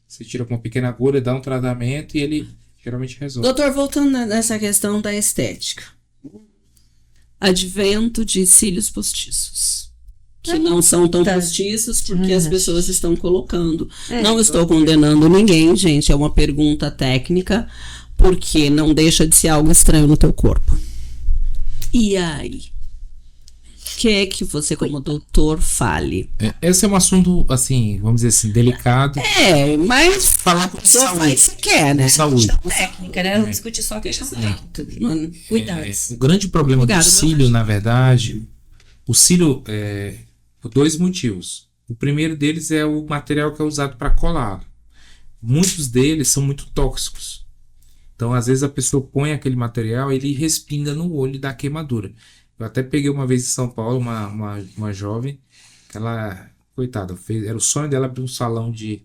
Você tira com uma pequena agulha, dá um tratamento e ele geralmente resolve. Doutor, voltando nessa questão da estética. Advento de cílios postiços. Que não são tão postiços porque as pessoas estão colocando. Não estou condenando ninguém, gente. É uma pergunta técnica, porque não deixa de ser algo estranho no teu corpo. E aí? O que é que você, como doutor, fale? Esse é um assunto, assim, vamos dizer assim, delicado. Mas falar com saúde. Você quer, né? Saúde. Técnica, né? Vamos discutir só a questão técnica. Cuidados. O grande problema do cílio, na verdade, o cílio por dois motivos. O primeiro deles é o material que é usado para colar. Muitos deles são muito tóxicos. Então, às vezes, a pessoa põe aquele material e ele respinga no olho e dá queimadura. Eu até peguei uma vez em São Paulo uma jovem que ela coitada, era o sonho dela abrir um salão de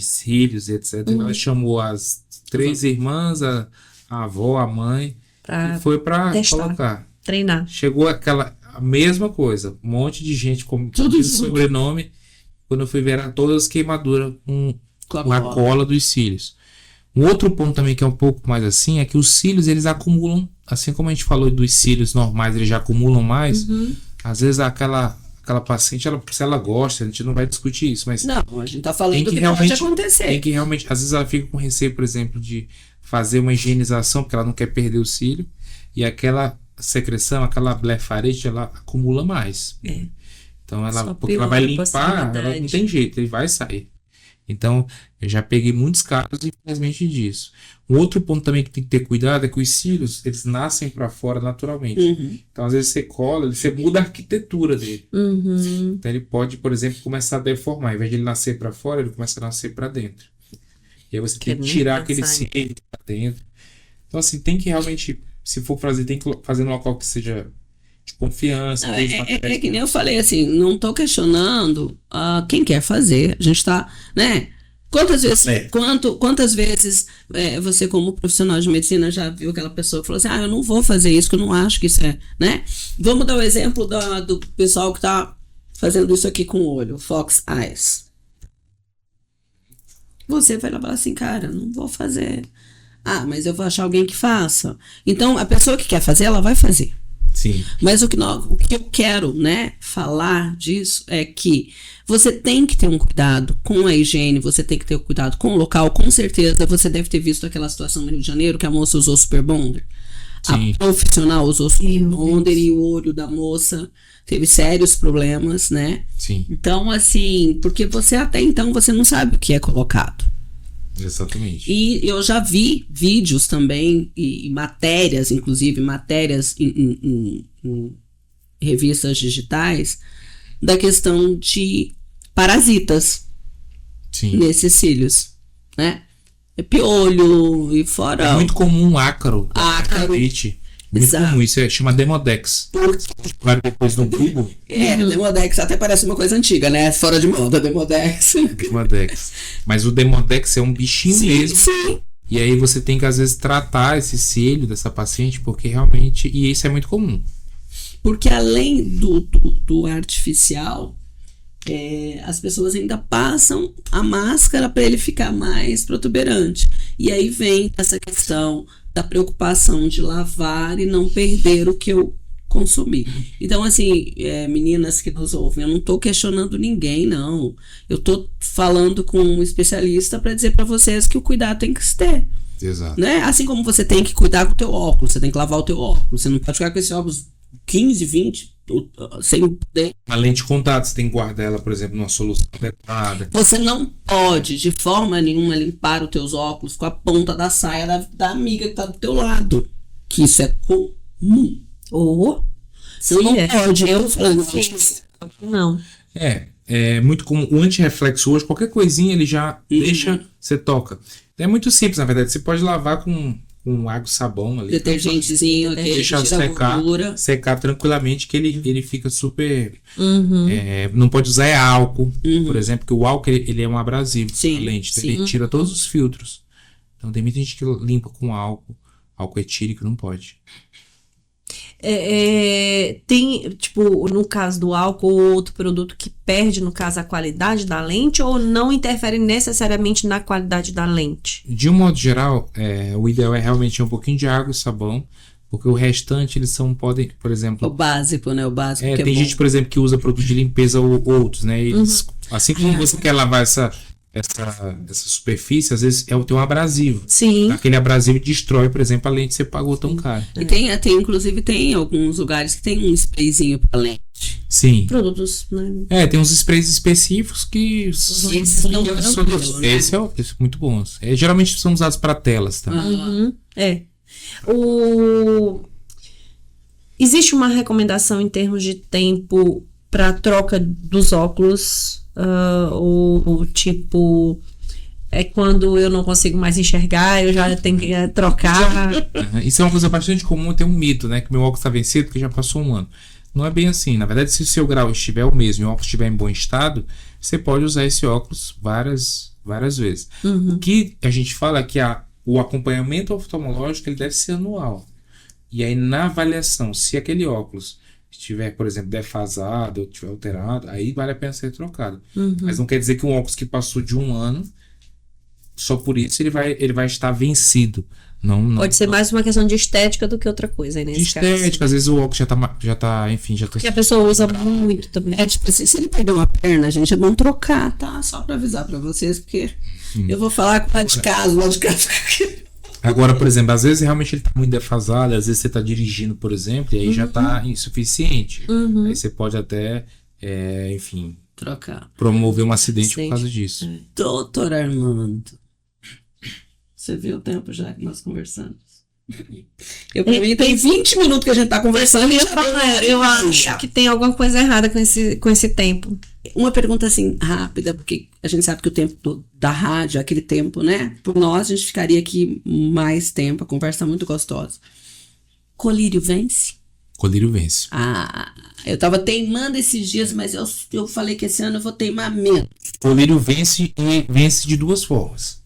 cílios, etc. Ela chamou as 3 irmãs, a avó, a mãe, e foi pra colocar. Treinar. Chegou a mesma coisa, um monte de gente com tudo sobrenome. Quando eu fui ver, eram todas queimaduras com a cola dos cílios. Um outro ponto também que é um pouco mais assim, é que os cílios, eles acumulam, assim como a gente falou dos cílios normais, eles já acumulam mais. Às vezes aquela paciente, se ela gosta, a gente não vai discutir isso, mas... Não, a gente tá falando do que pode acontecer. Tem que realmente, às vezes ela fica com receio, por exemplo, de fazer uma higienização, porque ela não quer perder o cílio, e aquela secreção, aquela blefarete, ela acumula mais. Então, porque ela vai limpar, ela não tem jeito, ele vai sair. Então, eu já peguei muitos casos, infelizmente, disso. Um outro ponto também que tem que ter cuidado é que os cílios, eles nascem para fora naturalmente. Então, às vezes você cola, você muda a arquitetura dele. Então, ele pode, por exemplo, começar a deformar. Ao invés de ele nascer para fora, ele começa a nascer para dentro. E aí você tem que tirar aquele cílio para dentro. Então, assim, tem que realmente, se for fazer, tem que fazer num local que seja de confiança. É que nem eu falei, assim, não tô questionando quem quer fazer. A gente tá, né? Quantas vezes você, como profissional de medicina, já viu aquela pessoa que falou assim, eu não vou fazer isso, que eu não acho que isso é, né? Vamos dar o exemplo do pessoal que tá fazendo isso aqui com o olho, Fox Eyes. Você vai lá falar assim, cara, não vou fazer. Mas eu vou achar alguém que faça. Então, a pessoa que quer fazer, ela vai fazer. Sim. Mas o que eu quero, né, falar disso é que você tem que ter um cuidado com a higiene, você tem que ter um cuidado com o local. Com certeza você deve ter visto aquela situação no Rio de Janeiro que a moça usou Super Bonder. Sim. A profissional usou Super Bonder e o olho da moça teve sérios problemas, né? Sim. Então, assim, porque você até então você não sabe o que é colocado. Exatamente. E eu já vi vídeos também e matérias, inclusive matérias em revistas digitais da questão de parasitas nesses cílios, né? É piolho e fora... É muito comum ácaro. Ácaro. Muito comum, isso chama Demodex. Claro, depois no Google. Demodex até parece uma coisa antiga, né? Fora de moda, Demodex. Mas o Demodex é um bichinho mesmo. Sim. E aí você tem que, às vezes, tratar esse cílio dessa paciente, porque realmente... E isso é muito comum. Porque além do artificial, as pessoas ainda passam a máscara para ele ficar mais protuberante. E aí vem essa questão da preocupação de lavar e não perder o que eu consumi. Então, assim, meninas que nos ouvem, eu não estou questionando ninguém, não. Eu estou falando com um especialista para dizer para vocês que o cuidado tem que se ter. Exato. Né? Assim como você tem que cuidar com o teu óculos, você tem que lavar o teu óculos, você não pode ficar com esse óculos 15, 20, sem poder. A lente de contato, você tem que guardar ela, por exemplo, numa solução adequada. Você não pode, de forma nenhuma, limpar os teus óculos com a ponta da saia da amiga que tá do teu lado. Que isso é comum. Você não pode. Eu falando não. É muito comum. O antirreflexo hoje, qualquer coisinha ele já deixa, você toca. É muito simples, na verdade. Você pode lavar com água e sabão ali. Detergentezinho, deixar secar tranquilamente, que ele fica super... não pode usar álcool, por exemplo, porque o álcool ele é um abrasivo. Sim, a lente, ele tira todos os filtros. Então tem muita gente que limpa com álcool etílico, não pode. Tem, tipo, no caso do álcool ou outro produto que perde, no caso, a qualidade da lente ou não interfere necessariamente na qualidade da lente? De um modo geral, o ideal é realmente um pouquinho de água e sabão, porque o restante eles podem, por exemplo... O básico, né? O básico que tem gente, por exemplo, que usa produto de limpeza ou outros, né? Eles, assim como você quer lavar essa superfície, às vezes tem um abrasivo. Sim. Aquele abrasivo destrói, por exemplo, a lente que você pagou tão caro. E inclusive tem alguns lugares que tem um sprayzinho pra lente. Sim. Produtos, né? Tem uns sprays específicos que Esses não esse é muito bons. Geralmente são usados para telas, tá? Existe uma recomendação em termos de tempo para troca dos óculos? Ou tipo, quando eu não consigo mais enxergar, eu já tenho que trocar. Isso é uma coisa bastante comum, tem um mito, né? Que meu óculos está vencido, porque já passou um ano. não é bem assim. Na verdade, se o seu grau estiver o mesmo e o óculos estiver em bom estado, você pode usar esse óculos várias vezes. O que a gente fala é que o acompanhamento oftalmológico ele deve ser anual. E aí, na avaliação, se aquele óculos estiver, por exemplo, defasado ou estiver alterado, aí vale a pena ser trocado. Mas não quer dizer que um óculos que passou de 1 ano, só por isso ele vai estar vencido. Não, pode ser mais uma questão de estética do que outra coisa, né? De estética, às vezes o óculos já tá. Porque a pessoa usa muito também. Tipo assim, se ele perder uma perna, gente, é bom trocar, tá? Só pra avisar pra vocês, porque eu vou falar com lá de casa. Agora, por exemplo, às vezes realmente ele tá muito defasado, às vezes você tá dirigindo, por exemplo, e aí já tá insuficiente. Aí você pode até, enfim, trocar. Promover um acidente por causa disso. Doutor Armando, você viu o tempo já que nós conversamos? Pra mim tem 20 minutos que a gente tá conversando e eu acho que tem alguma coisa errada com esse tempo. Uma pergunta assim, rápida, porque a gente sabe que o tempo da rádio é aquele tempo, né? Por nós, a gente ficaria aqui mais tempo, a conversa é muito gostosa. Colírio vence? Colírio vence. Eu tava teimando esses dias, mas eu falei que esse ano eu vou teimar menos. Colírio vence e vence de 2 formas.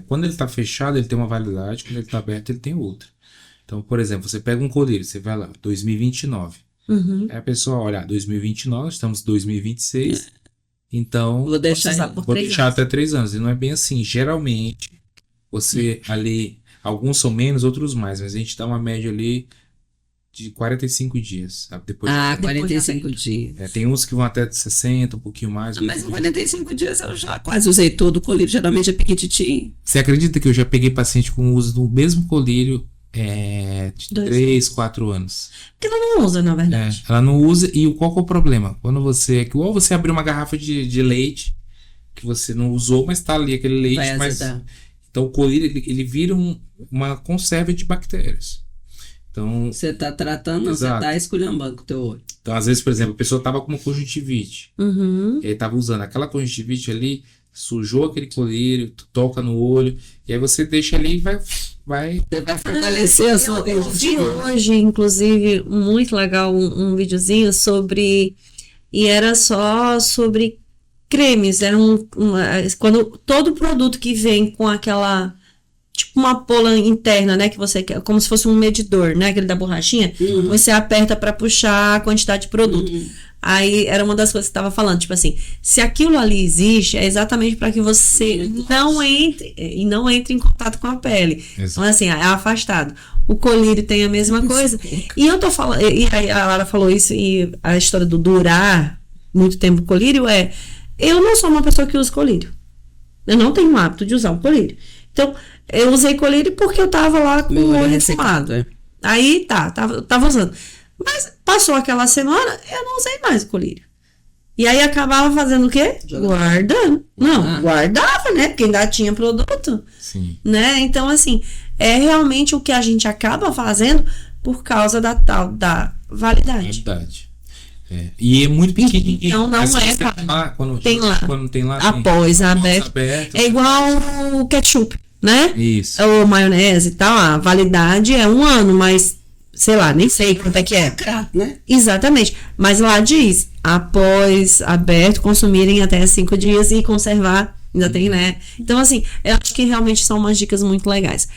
Quando ele está fechado, ele tem uma validade. Quando ele está aberto, ele tem outra. Então, por exemplo, você pega um colírio, você vai lá, 2029. Aí a pessoa olha, 2029, estamos em 2026. Então, vou deixar até 3 anos. E não é bem assim. Geralmente, você ali, alguns são menos, outros mais. Mas a gente dá uma média ali de 45 dias. Sabe? Depois 45 dias. Tem uns que vão até 60, um pouquinho mais. Mas em 45 dias eu já quase usei todo o colírio. Geralmente é piquititinho. Você acredita que eu já peguei paciente com o uso do mesmo colírio de 3, 4 anos? Porque ela não usa, na verdade. Ela não usa. E qual que é o problema? Quando igual você abrir uma garrafa de leite que você não usou, mas tá ali aquele leite. Então o colírio ele vira uma conserva de bactérias. Então, você tá tratando, você tá esculhambando com o teu olho. Então, às vezes, por exemplo, a pessoa tava com uma conjuntivite. E aí tava usando aquela conjuntivite ali, sujou aquele colírio, toca no olho, e aí você deixa ali e vai fortalecer a sua conjuntivite. Hoje, inclusive, muito legal um videozinho sobre... E era só sobre cremes. Era quando todo produto que vem com aquela... Tipo uma pola interna, né? Que você quer, como se fosse um medidor, né? Aquele da borrachinha. Você aperta para puxar a quantidade de produto. Aí era uma das coisas que você estava falando, tipo assim, se aquilo ali existe, é exatamente para que você não entre em contato com a pele. Então, assim, é afastado. O colírio tem a mesma coisa. E eu tô falando, e a Lara falou isso, e a história do durar muito tempo o colírio eu não sou uma pessoa que usa colírio. Eu não tenho o hábito de usar o colírio. Então, eu usei colírio porque eu tava lá com o olho ressecado. Aí tava usando. Mas passou aquela semana, eu não usei mais o colírio. E aí acabava fazendo o quê? Guardando. Não, guardava, né? Porque ainda tinha produto. Sim. Né? Então, assim, é realmente o que a gente acaba fazendo por causa da tal da validade. E é muito pequenininho. Então não quando tem lá. Após aberto. É igual o ketchup, né? Isso. Ou maionese e tal. A validade é 1 ano, mas sei lá, nem sei quanto é que é. Né? Exatamente. Mas lá diz, após aberto, consumirem até 5 dias e conservar. Ainda tem, né? Então, assim, eu acho que realmente são umas dicas muito legais.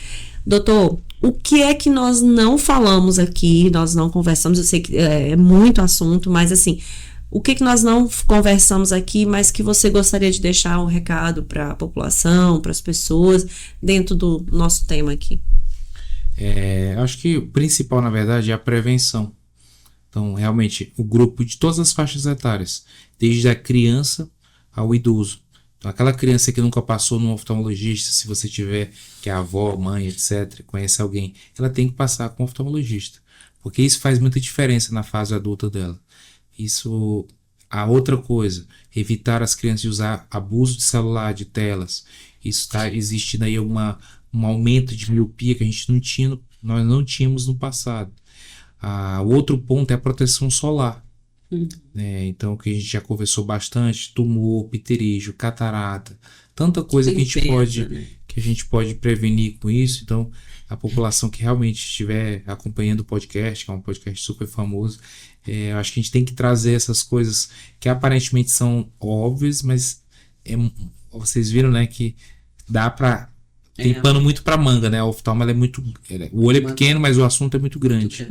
Doutor, o que é que nós não falamos aqui, nós não conversamos, eu sei que é muito assunto, mas assim, o que nós não conversamos aqui, mas que você gostaria de deixar um recado para a população, para as pessoas, dentro do nosso tema aqui? Acho que o principal, na verdade, é a prevenção. Então, realmente, o grupo de todas as faixas etárias, desde a criança ao idoso. Então, aquela criança que nunca passou no oftalmologista, se você tiver, que é avó, mãe, etc., conhece alguém, ela tem que passar com o oftalmologista, porque isso faz muita diferença na fase adulta dela. A outra coisa, evitar as crianças de usar abuso de celular, de telas. Isso está existindo aí um aumento de miopia que nós não tínhamos no passado. O outro ponto é a proteção solar. Então, que a gente já conversou bastante, tumor, pterígio, catarata, tanta coisa que a gente pode prevenir com isso. Então, a população que realmente estiver acompanhando o podcast, que é um podcast super famoso, eu acho que a gente tem que trazer essas coisas que aparentemente são óbvias, mas vocês viram, né, que dá pra... Tem pano muito pra manga, né? A oftalma, ela é muito... O olho é pequeno, mas o assunto é muito grande.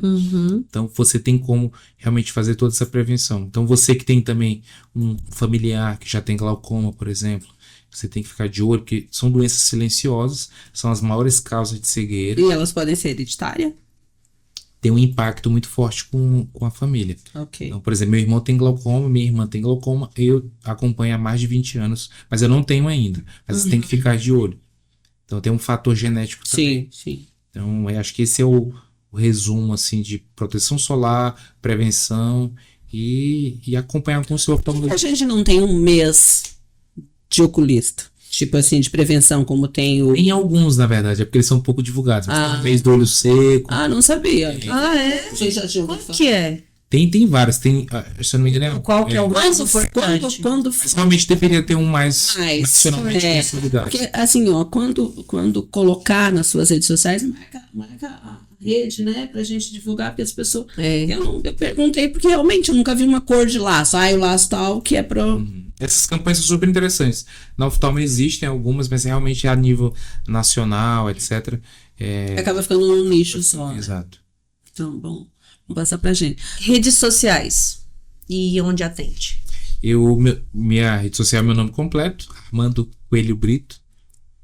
Então, você tem como realmente fazer toda essa prevenção. Então, você que tem também um familiar que já tem glaucoma, por exemplo, você tem que ficar de olho, porque são doenças silenciosas, são as maiores causas de cegueira. E elas podem ser hereditárias? Tem um impacto muito forte com a família. Ok. Então, por exemplo, meu irmão tem glaucoma, minha irmã tem glaucoma, eu acompanho há mais de 20 anos, mas eu não tenho ainda. Mas você tem que ficar de olho. Então tem um fator genético também. Sim. Então eu acho que esse é o resumo assim, de proteção solar, prevenção e acompanhar com o seu oftalmologista. A gente não tem um mês de oculista, tipo assim, de prevenção, como tem o... Em alguns, na verdade, é porque eles são um pouco divulgados. Mas tem o mês do olho seco. Não sabia. Você já tinha ouvido falar? Que é? Tem vários. Tem, se eu não me engano, qual que é o mais importante? Mas realmente deveria ter um mais nacionalmente consolidado. Porque, assim, ó, quando colocar nas suas redes sociais, marca a rede, né, pra gente divulgar, porque as pessoas... Eu perguntei, porque realmente eu nunca vi uma cor de laço. O laço tal, que é pra... Essas campanhas são super interessantes. Na oftalma existem algumas, mas realmente a nível nacional, etc. Acaba ficando num nicho só. Exato. Então, bom... Vamos passar pra gente. Redes sociais. E onde atende? Minha rede social é meu nome completo, Armando Coelho Brito.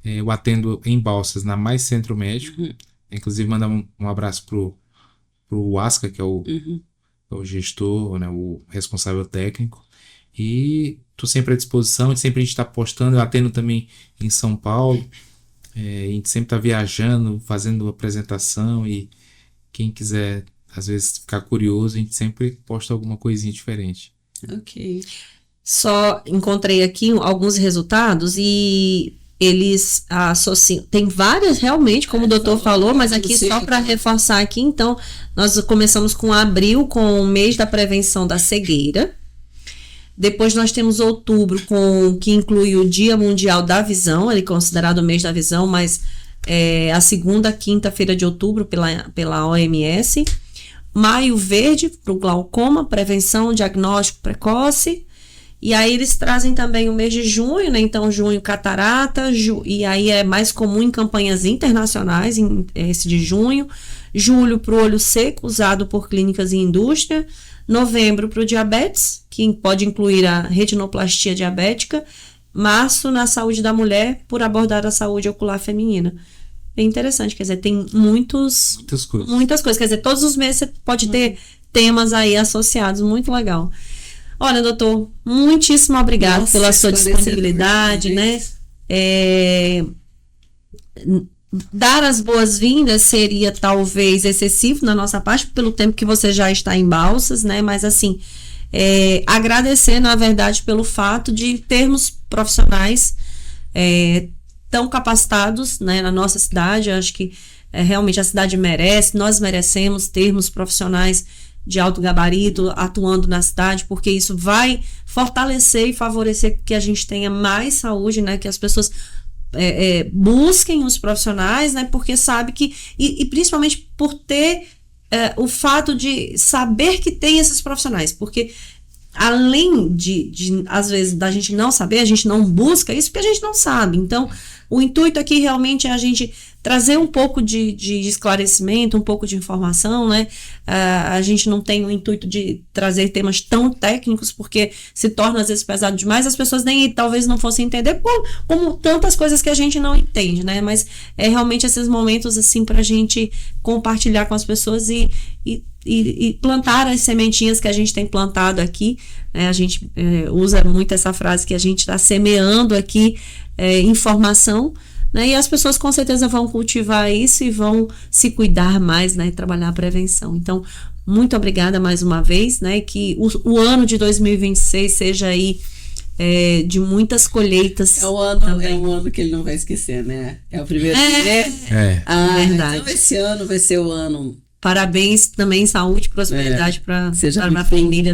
Eu atendo em Balsas, na Mais Centro Médico. Inclusive, mandar um abraço pro Asca, que é o gestor, né, o responsável técnico. E tô sempre à disposição, sempre a gente tá postando. Eu atendo também em São Paulo. A gente sempre tá viajando, fazendo apresentação. E quem quiser... Às vezes ficar curioso, a gente sempre posta alguma coisinha diferente. Ok. Só encontrei aqui alguns resultados e eles associam. Tem várias realmente, como o doutor falou, mas aqui só para reforçar aqui, então, nós começamos com abril, com o mês da prevenção da cegueira. Depois nós temos outubro, que inclui o Dia Mundial da Visão, ele é considerado o mês da visão, mas a segunda quinta-feira de outubro pela OMS. Maio verde para o glaucoma, prevenção, diagnóstico precoce. E aí eles trazem também o mês de junho, né? Então, junho, catarata, e aí é mais comum em campanhas internacionais, esse de junho. Julho para o olho seco, usado por clínicas e indústria. Novembro para o diabetes, que pode incluir a retinoplastia diabética. Março, na saúde da mulher, por abordar a saúde ocular feminina. Bem interessante, quer dizer, tem muitas coisas. Quer dizer, todos os meses você pode ter temas aí associados, muito legal. Olha, doutor, muitíssimo obrigado pela sua disponibilidade, né? Dar as boas-vindas seria talvez excessivo na nossa parte, pelo tempo que você já está em Balsas, né? Mas assim, agradecer, na verdade, pelo fato de termos profissionais tão capacitados, né, na nossa cidade. Eu acho que realmente a cidade merece, nós merecemos termos profissionais de alto gabarito atuando na cidade, porque isso vai fortalecer e favorecer que a gente tenha mais saúde, né, que as pessoas busquem os profissionais, né, porque sabe que, e principalmente por ter o fato de saber que tem esses profissionais, porque além de às vezes da gente não saber, a gente não busca isso porque a gente não sabe. Então, o intuito aqui realmente é a gente trazer um pouco de esclarecimento, um pouco de informação, né? A gente não tem o intuito de trazer temas tão técnicos, porque se torna às vezes pesado demais, as pessoas nem talvez não fossem entender, como tantas coisas que a gente não entende, né? Mas é realmente esses momentos assim para a gente compartilhar com as pessoas e plantar as sementinhas que a gente tem plantado aqui, né? A gente usa muito essa frase que a gente está semeando aqui informação, né? E as pessoas com certeza vão cultivar isso e vão se cuidar mais, né? E trabalhar a prevenção. Então, muito obrigada mais uma vez, né? Que o ano de 2026 seja aí de muitas colheitas. É um ano que ele não vai esquecer, né? É o primeiro verdade. Então esse ano vai ser o ano. Parabéns também, saúde e prosperidade para a família.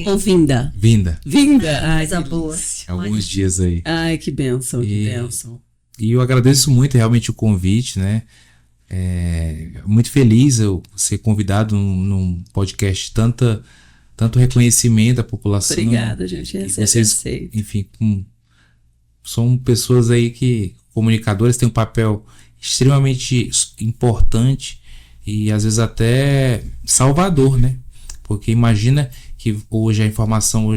Ou vinda? Vinda. Coisa boa. Alguns dias aí. Ai, que bênção, que bênção. E eu agradeço muito realmente o convite, né? Muito feliz eu ser convidado num podcast, tanto reconhecimento da população. Obrigada, gente. Vocês, enfim, são pessoas aí que, comunicadores, têm um papel extremamente importante e às vezes até salvador, né? Porque imagina que hoje a informação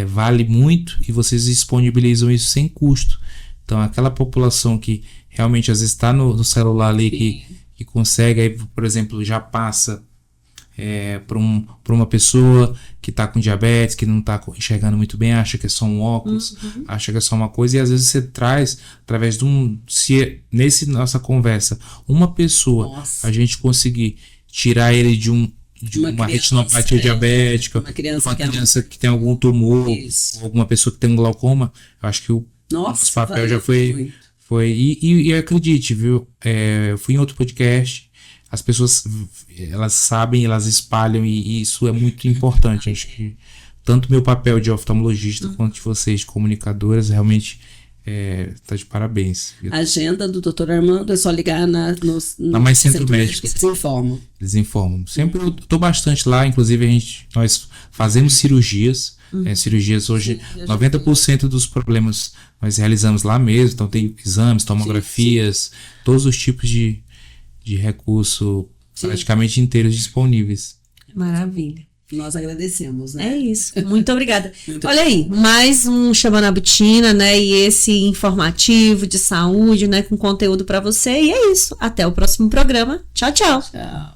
vale muito e vocês disponibilizam isso sem custo. Então aquela população que realmente às vezes está no celular ali, que consegue, aí, por exemplo, já passa para uma pessoa que está com diabetes, que não está enxergando muito bem, acha que é só um óculos, acha que é só uma coisa, e às vezes você traz, através se nesse nossa conversa, uma pessoa, a gente conseguir tirar ele de uma retinopatia diabética, uma criança que tem algum tumor, ou alguma pessoa que tem um glaucoma, eu acho que o nosso papel já foi. E acredite, viu? Eu fui em outro podcast, as pessoas, elas sabem, elas espalham, e isso é muito importante. Acho que tanto meu papel de oftalmologista quanto de vocês, comunicadoras, realmente tá de parabéns. A agenda do Dr. Armando é só ligar na Mais Centro Médico. Eles informam. Sempre eu tô bastante lá, inclusive nós fazemos cirurgias. Cirurgias hoje, 90% dos problemas nós realizamos lá mesmo. Então tem exames, tomografias, todos os tipos de recurso praticamente inteiros disponíveis. Maravilha. Nós agradecemos, né? É isso. Muito obrigada. Olha aí, mais um Chamando a Botina, né? E esse informativo de saúde, né? Com conteúdo para você. E é isso. Até o próximo programa. Tchau, tchau. Tchau.